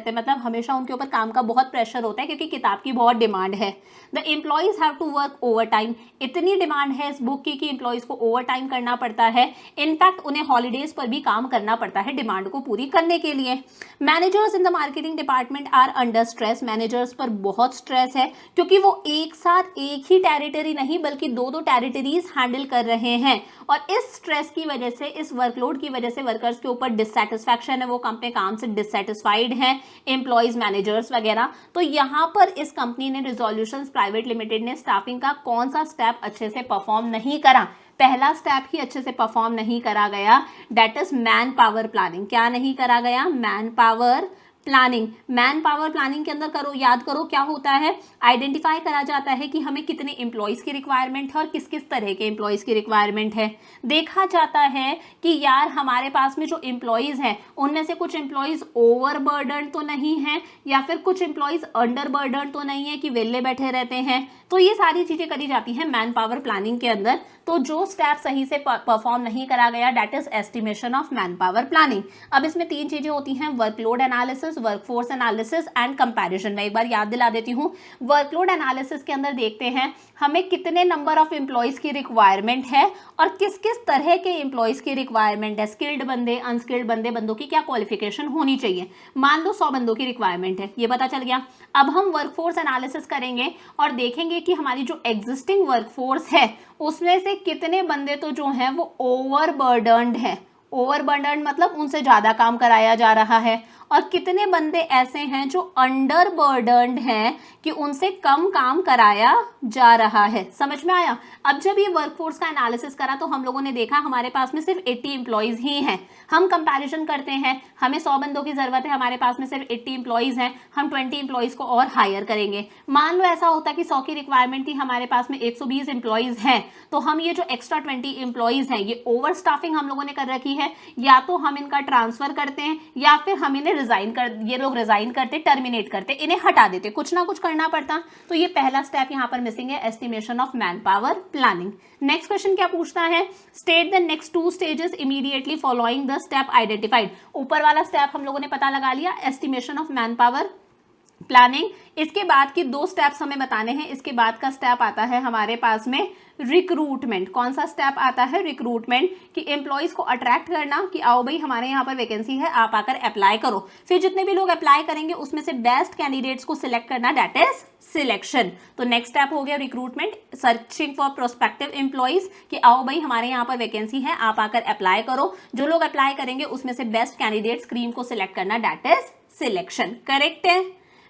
मतलब हमेशा उनके ऊपर काम का बहुत प्रेशर होता है क्योंकि किताब की बहुत डिमांड है। The employees have to work over time. इतनी डिमांड है इस बुक की कि एम्प्लॉयज को ओवर टाइम करना पड़ता है। इनफैक्ट उन्हें हॉलीडेज पर भी काम करना पड़ता है डिमांड को पूरी करने के लिए। Managers in the marketing department are under stress. Managers पर बहुत स्ट्रेस है क्योंकि वो एक साथ एक ही टेरिटरी नहीं बल्कि 2-2 टेरिटरीज हैंडल कर रहे हैं और इस स्ट्रेस की वजह से, इस वर्कलोड की वजह से वर्कर्स के ऊपर डिससेटिस्फैक्शन है, वो अपने काम से डिससेटिस्फाइड हैं, एम्प्लॉयज, मैनेजर्स वगैरह। तो यहाँ पर इस कंपनी ने, रिजोल्यूशंस प्राइवेट लिमिटेड ने, स्टाफिंग का कौन सा स्टेप अच्छे से परफॉर्म नहीं करा। पहला स्टेप ही अच्छे से परफॉर्म नहीं करा गया, that is man power planning. क्या नहीं करा गया, man power planning. Man power planning के अंदर करो, याद करो क्या होता है, आइडेंटिफाई करा जाता है कि हमें कितने एम्प्लॉयज़ की रिक्वायरमेंट है और किस किस तरह के एम्प्लॉयज़ की रिक्वायरमेंट है। देखा जाता है कि यार हमारे पास में जो एम्प्लॉयज़ हैं उनमें से कुछ एम्प्लॉयज़ ओवर बर्डन तो नहीं हैं या फिर कुछ एम्प्लॉयज़ अंडर बर्डन तो नहीं है कि वेले बैठे रहते हैं। तो ये सारी चीज़ें करी जाती हैं मैन पावर प्लानिंग के अंदर। तो जो स्टेप सही से परफॉर्म नहीं करा गया, that is estimation of man power planning. अब इसमें 3 चीज़ें होती हैं, workload analysis, analysis, workforce analysis and comparison. मैं एक बार याद दिला देती हूँ। वर्कलोड एनालिसिस के अंदर देखते हैं हमें कितने नंबर ऑफ एम्प्लॉयज की रिक्वायरमेंट है और किस किस तरह के एम्प्लॉयज की रिक्वायरमेंट है, स्किल्ड बंदे, अनस्किल्ड बंदे, बंदों की क्या क्वालिफिकेशन होनी चाहिए। मान लो 100 बंदों की रिक्वायरमेंट है, ये पता चल गया। अब हम वर्कफोर्स एनालिसिस करेंगे और देखेंगे कि हमारी जो एग्जिस्टिंग वर्कफोर्स है उसमें से कितने बंदे तो जो हैं वो ओवरबर्डन्ड है। ओवरबर्डन्ड मतलब उनसे ज्यादा काम कराया जा रहा है, और कितने बंदे ऐसे हैं जो अंडरबर्डन्ड हैं कि उनसे कम काम कराया जा रहा है। समझ में आया। अब जब ये वर्कफोर्स का एनालिसिस करा तो हम लोगों ने देखा हमारे पास में सिर्फ 80 एम्प्लॉयज ही हैं। हम कंपैरिजन करते हैं, हमें 100 बंदों की जरूरत है, हमारे पास में सिर्फ 80 एम्प्लॉयज हैं, हम 20 एम्प्लॉयज को और हायर करेंगे। मान लो ऐसा होता कि 100 की रिक्वायरमेंट थी, हमारे पास में 120 एम्प्लॉयज हैं, तो हम ये जो एक्स्ट्रा 20 एम्प्लॉयज हैं, ये ओवर स्टाफिंग हम लोगों ने कर रखी है, या तो हम इनका ट्रांसफर करते हैं या फिर हम इन्हें ये लोग रिजाइन करते, टर्मिनेट करते, इन्हें हटा देते, कुछ ना कुछ करना पड़ता। तो ये पहला स्टेप यहां पर मिसिंग है, estimation of man power planning. Next question क्या पूछता है, state the next 2 stages immediately following the step identified. ऊपर वाला स्टेप हम लोगों ने पता लगा लिया, estimation of man power planning. इसके बाद की 2 स्टेप्स हमें बताने हैं। इसके बाद का स्टेप आता है हमारे पास में रिक्रूटमेंट। कौन सा स्टेप आता है, रिक्रूटमेंट, कि एम्प्लॉयज को अट्रैक्ट करना कि आओ भाई हमारे यहाँ पर वैकेंसी है, आप आकर अप्लाई करो। फिर जितने भी लोग अप्लाई करेंगे उसमें से बेस्ट कैंडिडेट्स को सिलेक्ट करना, दैट इज सिलेक्शन। तो नेक्स्ट स्टेप हो गया recruitment, searching for prospective employees कि आओ भाई हमारे यहाँ पर वैकेंसी है, आप आकर अप्लाई करो। जो लोग अप्लाई करेंगे उसमें से बेस्ट कैंडिडेट स्क्रीन को सिलेक्ट करना, दैट इज सिलेक्शन। करेक्ट है।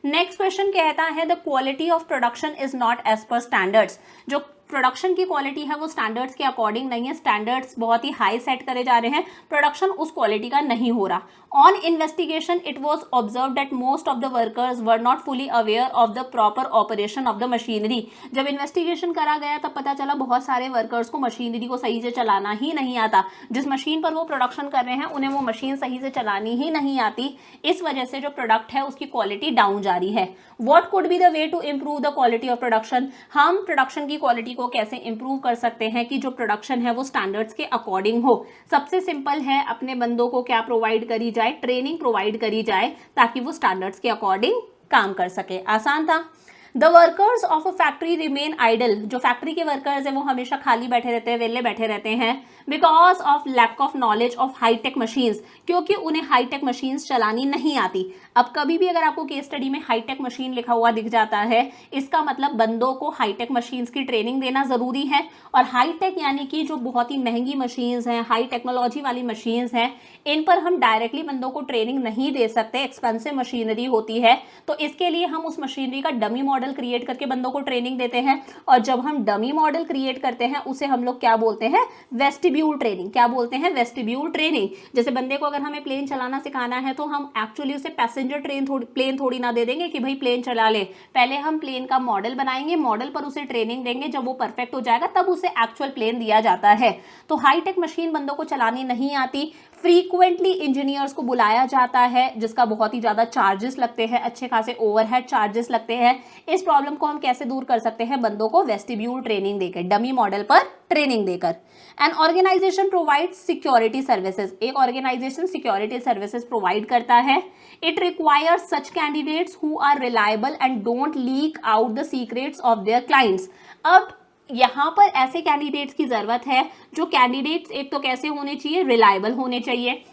नेक्स्ट क्वेश्चन कहता है the quality of production is not as per standards. जो प्रोडक्शन की क्वालिटी है वो स्टैंडर्ड्स के अकॉर्डिंग नहीं है, स्टैंडर्ड्स बहुत ही हाई सेट करे जा रहे हैं, प्रोडक्शन उस क्वालिटी का नहीं हो रहा। On investigation it was observe that most of the workers were not fully aware of the proper operation of the machinery. जब इन्वेस्टिगेशन करा गया तब पता चला बहुत सारे वर्कर्स को मशीनरी को सही से चलाना ही नहीं आता। जिस मशीन पर वो प्रोडक्शन कर रहे हैं उन्हें वो मशीन सही से चलानी ही नहीं आती। इस वजह से जो प्रोडक्ट है उसकी क्वालिटी डाउन जा रही है। What could be the way to improve the quality of production. हम प्रोडक्शन की क्वालिटी को कैसे इंप्रूव कर सकते हैं कि जो प्रोडक्शन है वो स्टैंडर्ड्स के अकॉर्डिंग हो। सबसे सिंपल है, अपने बंदों को क्या प्रोवाइड करी जाए, ट्रेनिंग प्रोवाइड करी जाए ताकि वो स्टैंडर्ड्स के अकॉर्डिंग काम कर सके। आसान था। The workers of a factory remain idle. जो फैक्ट्री के वर्कर्स है वो हमेशा खाली बैठे रहते हैं, वेले बैठे रहते हैं, because of lack of knowledge of hitech machines, क्योंकि उन्हें हाईटेक मशीन्स चलानी नहीं आती। अब कभी भी अगर आपको केस स्टडी में हाईटेक मशीन लिखा हुआ दिख जाता है, इसका मतलब बंदों को हाईटेक मशीन्स की ट्रेनिंग देना जरूरी है। और हाईटेक यानी कि जो बहुत ही महंगी मशीन्स हैं, हाई टेक्नोलॉजी वाली मशीन्स हैं, इन पर हम डायरेक्टली बंदों को ट्रेनिंग नहीं दे सकते, एक्सपेंसिव मशीनरी होती है। तो इसके लिए हम उस मशीनरी का डमी मॉडल क्रिएट करके बंदों को ट्रेनिंग देते हैं। और जब हम डमी मॉडल क्रिएट करते हैं उसे हम लोग क्या बोलते हैं, वेस्टिब्यूल ट्रेनिंग। क्या बोलते हैं, वेस्टिब्यूल ट्रेनिंग। जैसे बंदे को अगर हमें प्लेन चलाना सिखाना है तो हम एक्चुअली उसे पैसेंजर प्लेन थोड़ी ना दे देंगे कि भाई प्लेन चला ले। पहले हम प्लेन का मॉडल बनाएंगे, मॉडल पर उसे ट्रेनिंग देंगे, जब वो परफेक्ट हो जाएगा तब उसे एक्चुअल प्लेन दिया जाता है। तो हाईटेक मशीन बंदों को चलानी नहीं आती। फ्रीक्वेंटली इंजीनियर्स को बुलाया जाता है जिसका बहुत ही ज्यादा चार्जेस लगते हैं, अच्छे खासे ओवरहेड चार्जेस लगते हैं। इस प्रॉब्लम को हम कैसे दूर कर सकते हैं, बंदों को वेस्टिब्यूल ट्रेनिंग देकर, डमी मॉडल पर ट्रेनिंग देकर। An organisation provide security services. एक ऑर्गेनाइजेशन सिक्योरिटी सर्विसेज प्रोवाइड करता है। It requires such candidates who are reliable and don't leak out the secrets of their clients. अब यहां पर ऐसे कैंडिडेट्स की जरूरत है जो कैंडिडेट्स एक तो कैसे होने चाहिए, रिलायबल होने चाहिए,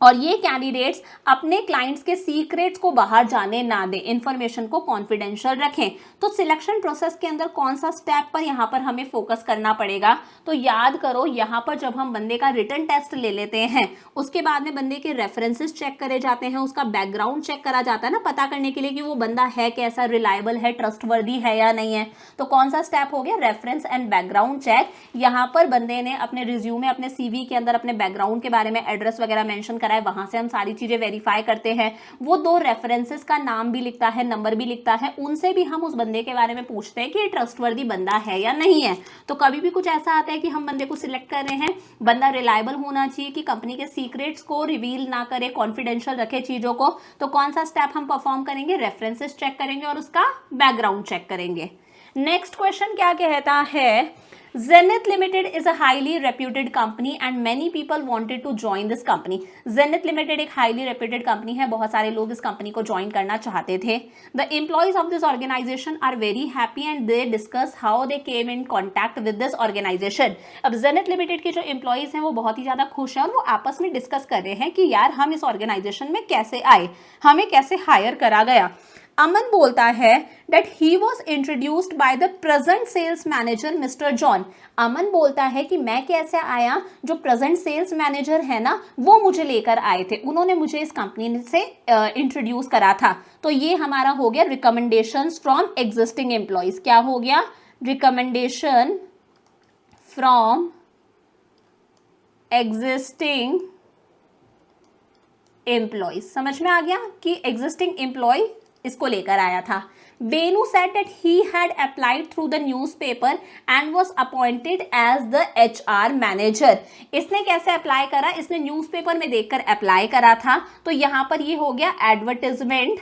और ये कैंडिडेट्स अपने क्लाइंट्स के सीक्रेट्स को बाहर जाने ना दें, इंफॉर्मेशन को कॉन्फिडेंशियल रखें। तो सिलेक्शन प्रोसेस के अंदर कौन सा स्टेप पर यहाँ पर हमें फोकस करना पड़ेगा, तो याद करो यहाँ पर जब हम बंदे का रिटन टेस्ट ले लेते हैं उसके बाद में बंदे के रेफरेंसेस चेक करे जाते हैं, उसका बैकग्राउंड चेक करा जाता है ना, पता करने के लिए कि वो बंदा है कैसा, रिलायबल है, ट्रस्टवर्दी है या नहीं है। तो कौन सा स्टेप हो गया, रेफरेंस एंड बैकग्राउंड चेक। यहाँ पर बंदे ने अपने रिज्यूमे, अपने CV के अंदर अपने बैकग्राउंड के बारे में एड्रेस वगैरह मेंशन करा है, वहां से हम सारी चीजें वेरीफाई करते हैं। वो 2 रेफरेंसेस का नाम भी लिखता है, नंबर भी लिखता है, उनसे भी हम उस बंदे के बारे में पूछते हैं कि ये ट्रस्टवर्दी बंदा है या नहीं है। तो कभी भी कुछ ऐसा आता है कि हम बंदे को सिलेक्ट कर रहे हैं, बंदा रिलायबल होना चाहिए कि कंपनी के सीक्रेट्स को रिवील ना करे, कॉन्फिडेंशियल रखे चीजों को, तो कौन सा स्टेप हम परफॉर्म करेंगे, रेफरेंसेस चेक करेंगे और उसका बैकग्राउंड चेक करेंगे। नेक्स्ट क्वेश्चन क्या कहता है, Zenith Limited is a highly reputed company and many people wanted to join this company. Zenith Limited एक highly reputed company है, बहुत सारे लोग इस कंपनी को ज्वाइन करना चाहते थे. The employees of this organization are very happy and they discuss how they came in contact with this organization. अब Zenith Limited के जो एम्प्लॉइज हैं वो बहुत ही ज़्यादा खुश हैं और वो आपस में डिस्कस कर रहे हैं कि यार हम इस ऑर्गेनाइजेशन में कैसे आए, हमें कैसे हायर करा गया. अमन बोलता है that he was introduced by the present sales manager Mr. John. अमन बोलता है कि मैं कैसे आया, जो प्रेजेंट सेल्स मैनेजर है ना वो मुझे लेकर आए थे, उन्होंने मुझे इस कंपनी से इंट्रोड्यूस करा था. तो ये हमारा हो गया रिकमेंडेशंस फ्रॉम एग्जिस्टिंग एम्प्लॉइज. क्या हो गया? Recommendation from existing employees. समझ में आ गया कि एग्जिस्टिंग एम्प्लॉय इसको लेकर आया था. Benu said that he had applied through the newspaper and was appointed as the HR manager. इसने कैसे अप्लाई करा? इसने न्यूज़पेपर में देखकर अप्लाई करा था. तो यहां पर ये हो गया एडवर्टाइजमेंट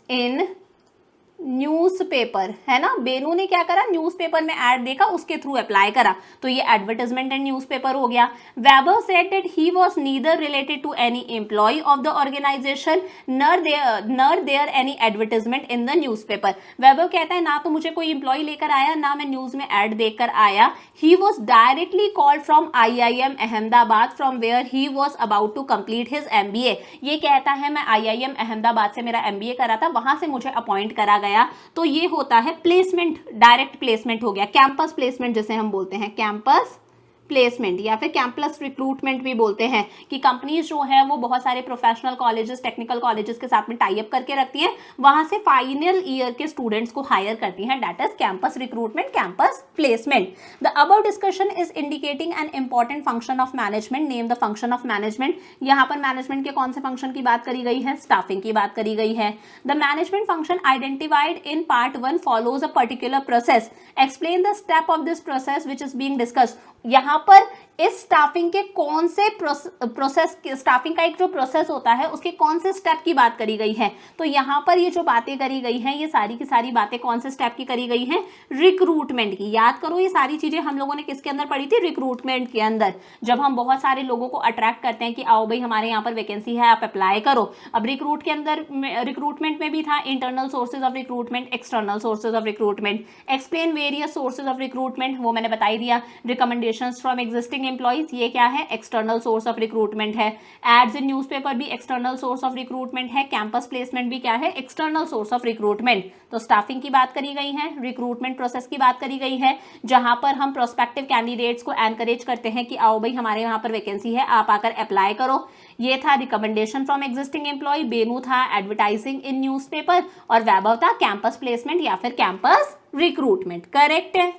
इन न्यूज़पेपर, है ना. बेनू ने क्या करा? न्यूज़पेपर में ऐड देखा, उसके थ्रू अप्लाई करा, तो ये एडवर्टाइजमेंट एंड न्यूज़पेपर हो गया. Vaibhav said that he was neither related to any employee of the organisation nor there any advertisement in the newspaper. Vaibhav कहता है ना तो मुझे कोई एम्प्लॉय लेकर आया, ना मैं न्यूज़ में ऐड देखकर आया. He was directly called from IIM Ahmedabad from where he was about to complete his MBA. ये कहता है मैं IIM अहमदाबाद से मेरा MBA करा था, वहां से मुझे अपॉइंट करा गया. तो ये होता है प्लेसमेंट, डायरेक्ट प्लेसमेंट हो गया. कैंपस प्लेसमेंट जिसे हम बोलते हैं, कैंपस प्लेसमेंट या फिर कैंपस रिक्रूटमेंट भी बोलते हैं, कि कंपनीज जो है वो बहुत सारे प्रोफेशनल कॉलेजेस, टेक्निकल कॉलेजेस के साथ में टाई अप करके रखती हैं, वहां से फाइनल ईयर के स्टूडेंट्स को हायर करती हैं. That is campus recruitment, campus placement. The above discussion is indicating an important function of management. Name the function of management. यहाँ पर मैनेजमेंट के कौन से फंक्शन की बात करी गई है? स्टाफिंग की बात करी गई है. The management function identified in part 1 follows a particular process. Explain the step of this process which is being discussed. यहां पर इस स्टाफिंग के कौन से प्रोसेस, स्टाफिंग का एक जो प्रोसेस होता है उसके कौन से स्टेप की बात करी गई है? तो यहां पर ये जो बातें करी गई हैं ये सारी की सारी बातें कौन से स्टेप की करी गई हैं? रिक्रूटमेंट की. याद करो ये सारी चीजें हम लोगों ने किसके अंदर पढ़ी थी? रिक्रूटमेंट के अंदर. जब हम बहुत सारे लोगों को अट्रैक्ट करते हैं कि आओ भाई हमारे यहाँ पर वैकेंसी है, आप अप्लाई करो. अब रिक्रूटमेंट में भी था internal sources of recruitment, external sources of recruitment. Explain various sources of recruitment, वो मैंने बता ही दिया. रिकमेंडेशंस फ्रॉम एग्जिस्टिंग एम्प्लॉइज, ये क्या है? एक्सटर्नल सोर्स ऑफ रिक्रूटमेंट है. एड्स इन न्यूज़पेपर भी एक्सटर्नल सोर्स ऑफ रिक्रूटमेंट है. कैंपस प्लेसमेंट भी क्या है? External source of recruitment. तो स्टाफिंग की बात करी गई है, रिक्रूटमेंट प्रोसेस की बात करी गई है, जहां पर हम प्रोस्पेक्टिव कैंडिडेट्स को एनकरेज करते हैं कि आओ भाई हमारे यहाँ पर वैकेंसी है, आप आकर अप्लाई करो. ये था recommendation from existing employee. Benu था एडवर्टाइजिंग इन न्यूज़पेपर और वैभव था कैंपस प्लेसमेंट या फिर कैंपस रिक्रूटमेंट. करेक्ट है.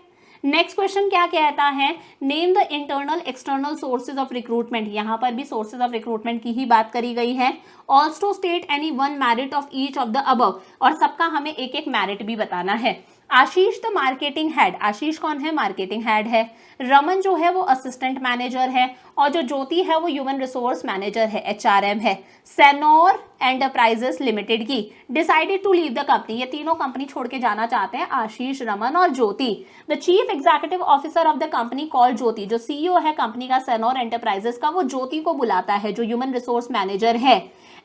नेक्स्ट क्वेश्चन क्या कहता है? Name the internal external sources of recruitment. यहां पर भी सोर्सेज ऑफ रिक्रूटमेंट की ही बात करी गई है. Also state any one merit of each of the above. और सबका हमें एक एक मेरिट भी बताना है. आशीष द मार्केटिंग हेड. आशीष कौन है? मार्केटिंग हेड है. रमन जो है वो असिस्टेंट मैनेजर है और जो ज्योति है वो ह्यूमन रिसोर्स मैनेजर है, HRM है. सेनोर एंटरप्राइजेस लिमिटेड की decided to leave the company. ये तीनों कंपनी छोड़ के जाना चाहते हैं, आशीष, रमन और Jyoti. The chief executive officer of the company call Jyoti. जो CEO है कंपनी का सेनोर एंटरप्राइजेस का, वो ज्योति को बुलाता है जो ह्यूमन रिसोर्स मैनेजर है.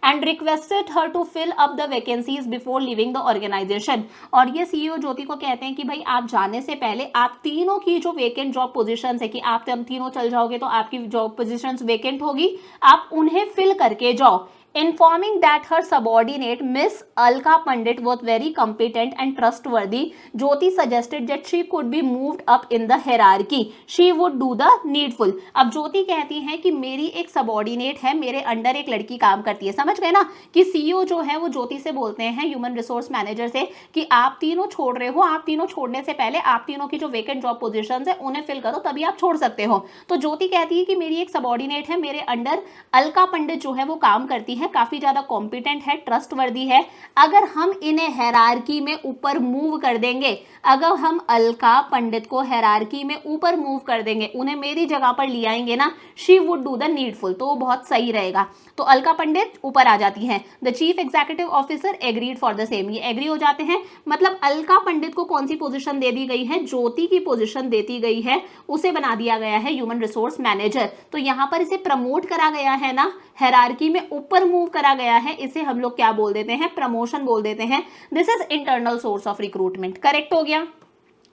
And requested her to fill up the vacancies before leaving the organisation. और ये CEO ज्योति को कहते हैं कि भाई आप जाने से पहले आप तीनों की जो वेकेंट जॉब पोजीशंस है, कि आप तीनों चल जाओगे तो आपकी जॉब पोजीशंस वेकेंट होगी, आप उन्हें फिल करके जाओ. Informing that her subordinate Miss Alka Pandit was very competent and trustworthy, Jyoti suggested that she could be moved up in the hierarchy. She would do the needful. अब ज्योति कहती है कि मेरी एक सबॉर्डिनेट है, मेरे अंडर एक लड़की काम करती है. समझ गए ना कि CEO जो है वो ज्योति से बोलते हैं, ह्यूमन रिसोर्स मैनेजर से, कि आप तीनों छोड़ रहे हो, आप तीनों छोड़ने से पहले आप तीनों की जो वेकेंट जॉब पोजीशंस है उन्हें फिल करो, तभी आप छोड़ सकते हो. तो ज्योति कहती है कि मेरी एक सबॉर्डिनेट है, मेरे अंडर अलका पंडित जो है वो काम करती है, है, काफी ज्यादा कॉम्पिटेंट है, ट्रस्टवर्दी है। अगर हम इन्हें हायरार्की में ऊपर मूव कर देंगे, अगर हम अलका पंडित को हायरार्की में ऊपर मूव कर देंगे, उन्हें मेरी जगह पर ले आएंगे ना, she would do the needful, तो वो बहुत सही रहेगा। तो अलका पंडित ऊपर आ जाती हैं। The chief executive officer agreed for the same, ये एग्री हो जाते हैं। मतलब अलका पंडित को कौन सी पोजीशन दे दी गई है, ज्योति की पोजीशन देती गई है, उसे बना दिया गया है ह्यूमन रिसोर्स मैनेजर। तो यहां पर इसे प्रमोट करा गया है ना, हायरार्की में ऊपर मूव करा गया है, इसे हम लोग क्या बोल देते हैं, प्रमोशन बोल देते हैं। This is internal source of recruitment. Correct हो गया।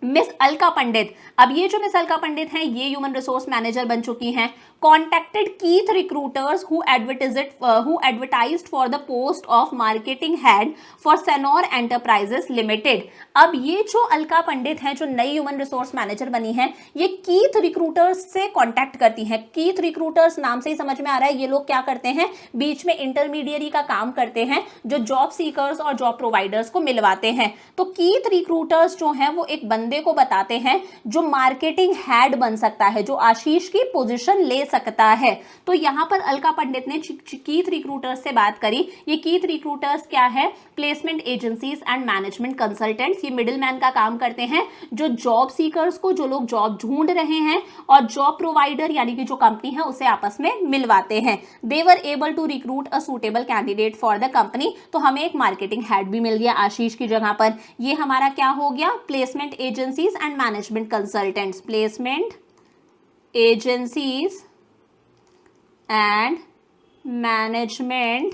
मिस अलका पंडित, अब ये जो मिस अलका पंडित हैं ये ह्यूमन रिसोर्स मैनेजर बन चुकी हैं। Contacted Keith recruiters who advertised for the post of marketing head for Senor enterprises Limited. अब ये जो अलका पंडित हैं, जो नई ह्यूमन रिसोर्स मैनेजर बनी हैं, ये कीथ रिक्रूटर्स से कॉन्टैक्ट करती हैं। कीथ रिक्रूटर्स नाम से ही समझ में आ रहा है ये लोग क्या करते हैं, बीच में इंटरमीडियरी का काम करते हैं, जो जॉब सीकर्स और जॉब प्रोवाइडर्स को मिलवाते हैं। तो कीथ रिक्रूटर्स जो हैं वो एक बंदे को बताते हैं जो मार्केटिंग हेड बन सकता है, जो आशीष की पोजीशन ले सकता है। तो यहां पर अलका पंडित ने कीथ रिक्रूटर्स से बात करी। ये कीथ रिक्रूटर्स क्या है, placement agencies and management consultants, ये मिडिल मैन का काम करते हैं, जो जॉब सीकर्स को, जो लोग जॉब ढूंढ रहे हैं, और जॉब प्रोवाइडर यानी कि जो कंपनी है उसे आपस में मिलवाते हैं। They were able to recruit a suitable candidate for the company. तो हमें एक मार्केटिंग हेड भी मिल गया आशीष की जगह पर। ये हमारा क्या हो गया, placement agencies and management consultants, placement agencies and management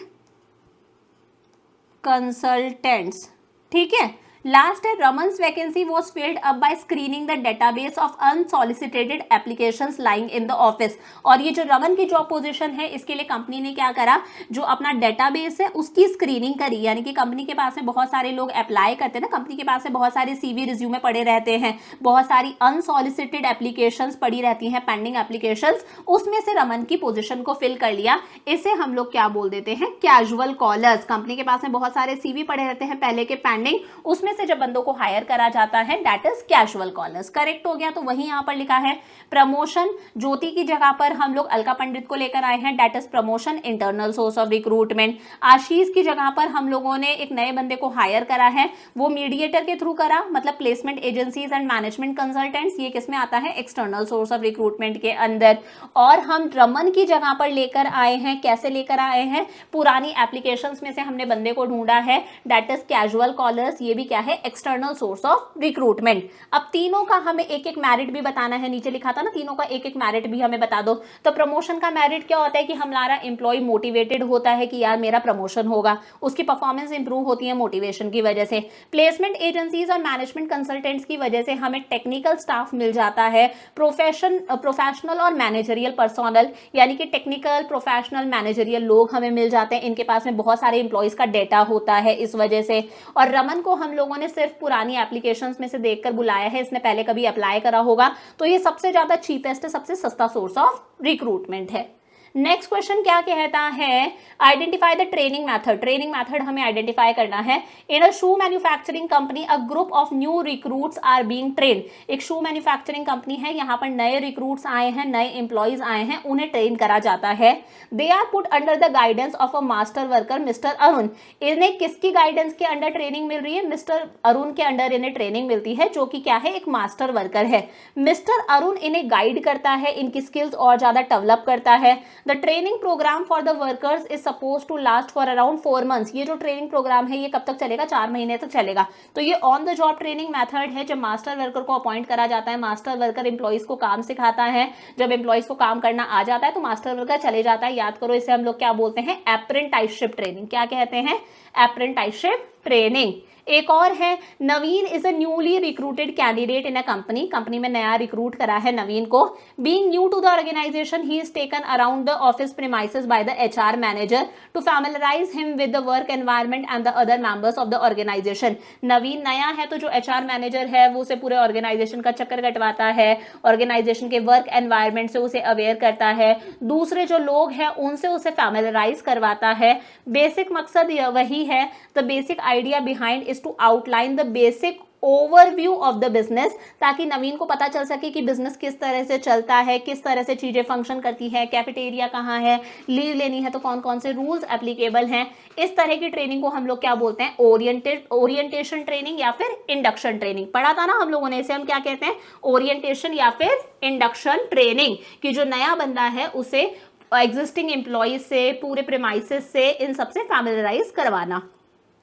consultants. ठीक है। लास्ट है, Raman's vacancy was filled up by screening the database of unsolicited applications lying in the office. और ये जो रमन की जॉब पोजीशन है, इसके लिए कंपनी ने क्या करा, जो अपना डेटाबेस है उसकी स्क्रीनिंग करी। यानी कि कंपनी के पास में बहुत सारे लोग अप्लाई करते हैं ना, कंपनी के पास में बहुत सारे CV रिज्यूमे पड़े रहते हैं, बहुत सारी अनसॉलिसिटेड एप्लीकेशंस पड़ी रहती हैं, पेंडिंग एप्लीकेशंस, उसमें से रमन की पोजीशन को फिल कर लिया। इसे हम लोग क्या बोल देते हैं, कैजुअल कॉलर्स। कंपनी के पास में बहुत सारे CV पड़े रहते हैं पहले के पेंडिंग, उसमें से जब बंदों को हायर करा जाता है, that is casual callers. Correct हो गया। तो वही यहां पर लिखा है प्रमोशन। ज्योति की जगह पर हम लोग अलका पंडित को लेकर आए हैं, that is promotion, internal source of recruitment. Ashish की जगह पर हम लोगों ने एक नए बंदे को हायर करा है, वो मीडिएटर के थ्रू करा, मतलब placement agencies and management consultants, ये किसमें आता है, एक्सटर्नल सोर्स ऑफ रिक्रूटमेंट के अंदर। और हम रमन की जगह पर लेकर आए हैं, कैसे लेकर आए हैं, पुरानी एप्लीकेशंस में से हमने बंदे को ढूंढा है, दैट इज कैजुअल कॉलर्स, ये भी क्या है, एक्सटर्नल सोर्स ऑफ रिक्रूटमेंट। अब तीनों का हमें एक एक मैरिट भी बताना है, नीचे लिखा था ना, तीनों का एक एक मैरिट भी हमें बता दो। तो प्रमोशन का मैरिट क्या होता है कि हमारा एम्प्लॉय मोटिवेटेड होता है कि यार मेरा प्रमोशन होगा, उसकी परफॉर्मेंस इंप्रूव होती है मोटिवेशन की वजह से। प्लेसमेंट एजेंसीज और मैनेजमेंट कंसल्टेंट्स की वजह से हमें टेक्निकल स्टाफ मिल जाता है, प्रोफेशनल और मैनेजरियल पर्सोनल, यानी कि टेक्निकल, प्रोफेशनल, मैनेजरियल लोग हमें मिल जाते हैं, इनके पास में बहुत सारे एम्प्लॉयज का डेटा होता है इस वजह से। और रमन को हम लोगों ने सिर्फ पुरानी एप्लीकेशंस में से देखकर बुलाया है, इसने पहले कभी अप्लाई करा होगा, तो ये सबसे ज्यादा चीपेस्ट, सबसे सस्ता सोर्स ऑफ रिक्रूटमेंट है। नेक्स्ट क्वेश्चन क्या कहता है, identify the training method. Training method हमें आइडेंटिफाई करना है। In a shoe manufacturing company a group of new recruits are being train. एक शू मैन्युफैक्चरिंग कंपनी है, यहाँ पर नए रिक्रूट्स आए हैं, नए एम्प्लॉयज आए हैं, उन्हें ट्रेन करा जाता है। They are put under the guidance of a master worker mister Arun. इन्हें किसकी गाइडेंस के अंडर ट्रेनिंग मिल रही है, मिस्टर अरुण के अंडर इन्हें ट्रेनिंग मिलती है, जो कि क्या है, एक मास्टर वर्कर है। मिस्टर अरुण इन्हें गाइड करता है, इनकी स्किल्स और ज्यादा डेवलप करता है। The training program for the workers is supposed to last for around 4 months। ये जो ट्रेनिंग प्रोग्राम है ये कब तक चलेगा, 4 महीने तक चलेगा। तो ये on the job training method है। जब मास्टर वर्कर को अपॉइंट करा जाता है, मास्टर वर्कर एम्प्लॉइज को काम सिखाता है, जब एम्प्लॉइज को काम करना आ जाता है तो मास्टर वर्कर चले जाता है। याद करो, इसे हम लोग क्या बोलते हैं, अप्रेंटिसशिप ट्रेनिंग। क्या कहते हैं, अप्रेंटिसशिप ट्रेनिंग। एक और है, Naveen is a newly recruited candidate in a company. Company में नया रिक्रूट करा है नवीन को। Being new to the organisation he is taken around the office premises by the HR manager to familiarise him with the work environment and the other members of the organisation. Naveen नया है तो जो HR manager है वो उसे पूरे organisation का चक्कर कटवाता है, ऑर्गेनाइजेशन के वर्क एनवायरनमेंट से उसे अवेयर करता है, दूसरे जो लोग हैं उनसे उसे फैमिलराइज करवाता है। बेसिक मकसद वही है, the basic idea behind is to outline the basic overview of the business, ताकि नवीन को पता चल सके कि बिजनेस किस तरह से चलता है, किस तरह से चीजें फंक्शन करती है, कैफेटेरिया कहाँ है, लीव लेनी है तो कौन कौन से रूल्स एप्लीकेबल हैं। इस तरह की ट्रेनिंग को हम लोग क्या बोलते हैं, ओरिएंटेशन ट्रेनिंग या फिर इंडक्शन ट्रेनिंग। पढ़ा था ना हम लोगों ने, इसे हम क्या कहते हैं, ओरिएंटेशन या फिर इंडक्शन ट्रेनिंग, कि जो नया बंदा है उसे एग्जिस्टिंग एम्प्लॉय से, पूरे प्रेमाइसेस से, इन सबसे फैमिलियराइज करवाना।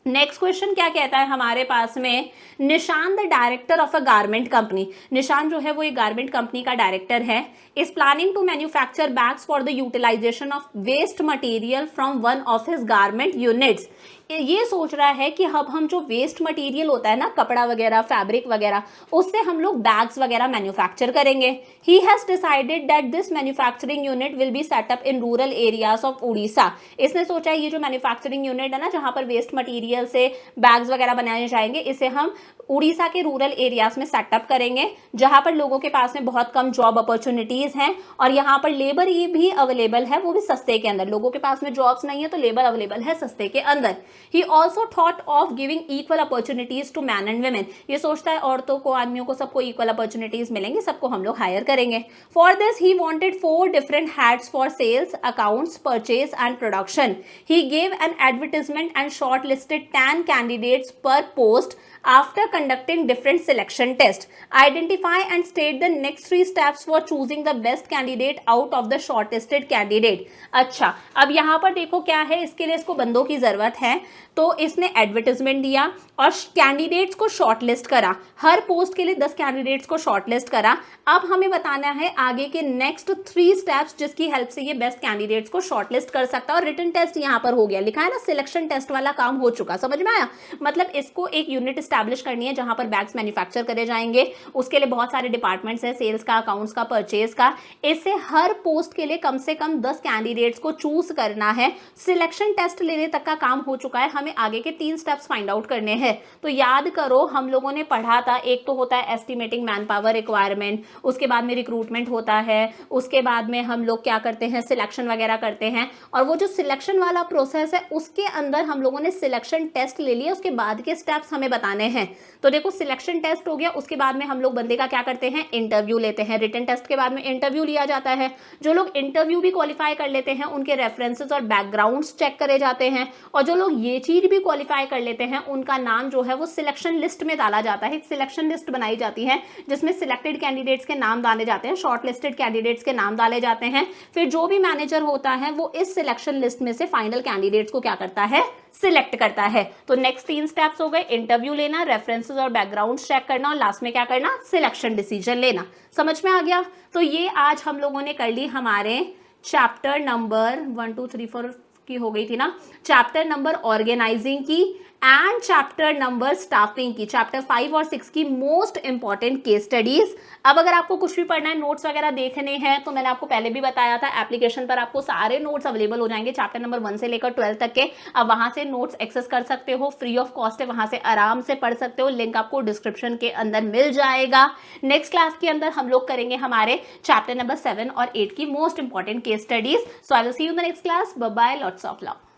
नेक्स्ट क्वेश्चन क्या कहता है हमारे पास में, Nishan the director of a garment company. Nishan जो है वो एक गारमेंट कंपनी का डायरेक्टर है, is planning to manufacture bags for the utilisation of waste material from one of his garment units. ये सोच रहा है कि अब हम जो वेस्ट मटेरियल होता है ना, कपड़ा वगैरह, फैब्रिक वगैरह, उससे हम लोग बैग्स वगैरह मैन्युफैक्चर करेंगे। He has decided that this manufacturing unit will be set up in rural areas of Orissa. इसने सोचा है ये जो मैन्युफैक्चरिंग यूनिट है ना, जहां पर वेस्ट मटेरियल से बैग्स वगैरह बनाए जाएंगे, इसे हम उड़ीसा के रूरल एरियाज में सेटअप करेंगे, जहां पर लोगों के पास में बहुत कम जॉब अपॉर्चुनिटीज हैं और यहाँ पर लेबर ये भी अवेलेबल है, वो भी सस्ते के अंदर। लोगों के पास में जॉब्स नहीं है तो लेबर अवेलेबल है सस्ते के अंदर। He also thought of giving equal opportunities to man and women. ये सोचता है औरतों को, आदमियों को, सबको इक्वल अपॉर्चुनिटीज मिलेंगी, सबको हम लोग हायर करेंगे। For this he wanted 4 different heads for sales, accounts, purchase and production. He gave an advertisement and shortlisted 10 candidates per post after conducting different selection tests. Identify and state the next 3 steps for choosing the best candidate out of the shortlisted candidate. अच्छा, अब यहाँ पर देखो क्या है, इसके लिए इसको बंदों की जरूरत है, तो इसने एडवर्टिजमेंट दिया और कैंडिडेट्स को शॉर्टलिस्ट करा। हर पोस्ट के लिए 10 कैंडिडेट्स को शॉर्टलिस्ट करा। अब हमें बताना है आगे के नेक्स्ट 3 स्टेप्स जिसकी हेल्प से ये बेस्ट कैंडिडेट्स को शॉर्टलिस्ट कर सकता है। और रिटन टेस्ट यहाँ पर हो गया, लिखा है ना, सिलेक्शन टेस्ट वाला काम हो चुका। समझ में आया? मतलब इसको एक यूनिट एस्टैब्लिश करनी है जहां पर बैग्स मैन्युफैक्चर करे जाएंगे। उसके लिए बहुत सारे डिपार्टमेंट्स हैं, सेल्स का, अकाउंट्स का, परचेज का। इससे हर पोस्ट के लिए कम से कम 10 कैंडिडेट्स को चूज करना है। सिलेक्शन टेस्ट लेने तक का काम हो चुका है, हमें आगे के 3 स्टेप्स फाइंड आउट करने हैं। तो याद करो, हम लोगों ने पढ़ा था, एक तो होता है एस्टिमेटिंग मैन पावर रिक्वायरमेंट, उसके बाद में रिक्रूटमेंट होता है, उसके बाद में हम लोग क्या करते हैं, सिलेक्शन वगैरह करते हैं। और वो जो सिलेक्शन वाला प्रोसेस है उसके अंदर हम लोगों ने सिलेक्शन टेस्ट ले लिया, उसके बाद के स्टेप्स हमें बताने हैं। तो देखो, सिलेक्शन टेस्ट हो गया, उसके बाद में हम लोग बंदे का क्या करते हैं, इंटरव्यू लेते हैं। रिटन टेस्ट के बाद में इंटरव्यू लिया जाता है। जो लोग इंटरव्यू भी क्वालिफाई कर लेते हैं उनके रेफरेंसेस और बैकग्राउंड्स चेक करे जाते हैं, और जो लोग ये चीज भी क्वालिफाई कर लेते हैं उनका नाम जो है वो सिलेक्शन लिस्ट में डाला जाता है। एक सिलेक्शन लिस्ट बनाई जाती है जिसमें सिलेक्टेड कैंडिडेट्स के नाम डाले जाते हैं, शॉर्टलिस्टेड कैंडिडेट्स के नाम डाले जाते हैं। फिर जो भी मैनेजर होता है वो इस सिलेक्शन लिस्ट में से फाइनल कैंडिडेट्स को क्या करता है, सिलेक्ट करता है। तो नेक्स्ट 3 स्टेप्स हो गए, इंटरव्यू लेना, रेफरेंसेस और बैकग्राउंड चेक करना, और लास्ट में क्या करना, सिलेक्शन डिसीजन लेना। समझ में आ गया? तो ये आज हम लोगों ने कर ली हमारे चैप्टर नंबर 1 2 3 4 की हो गई थी ना, चैप्टर नंबर ऑर्गेनाइजिंग की एंड चैप्टर नंबर स्टाफिंग की, चैप्टर 5 और 6 की मोस्ट इंपॉर्टेंट केस स्टडीज। अब अगर आपको कुछ भी पढ़ना है, नोट्स वगैरह देखने हैं, तो मैंने आपको पहले भी बताया था, एप्लीकेशन पर आपको सारे नोट्स अवेलेबल हो जाएंगे चैप्टर नंबर 1 से लेकर 12 तक के। अब वहां से नोट्स एक्सेस कर सकते हो, फ्री ऑफ कॉस्ट है, वहां से आराम से पढ़ सकते हो। लिंक आपको डिस्क्रिप्शन के अंदर मिल जाएगा। नेक्स्ट क्लास के अंदर हम लोग करेंगे हमारे चैप्टर नंबर 7 और 8 की most important case studies. So I will see you in the next class. Bye bye, lots of love.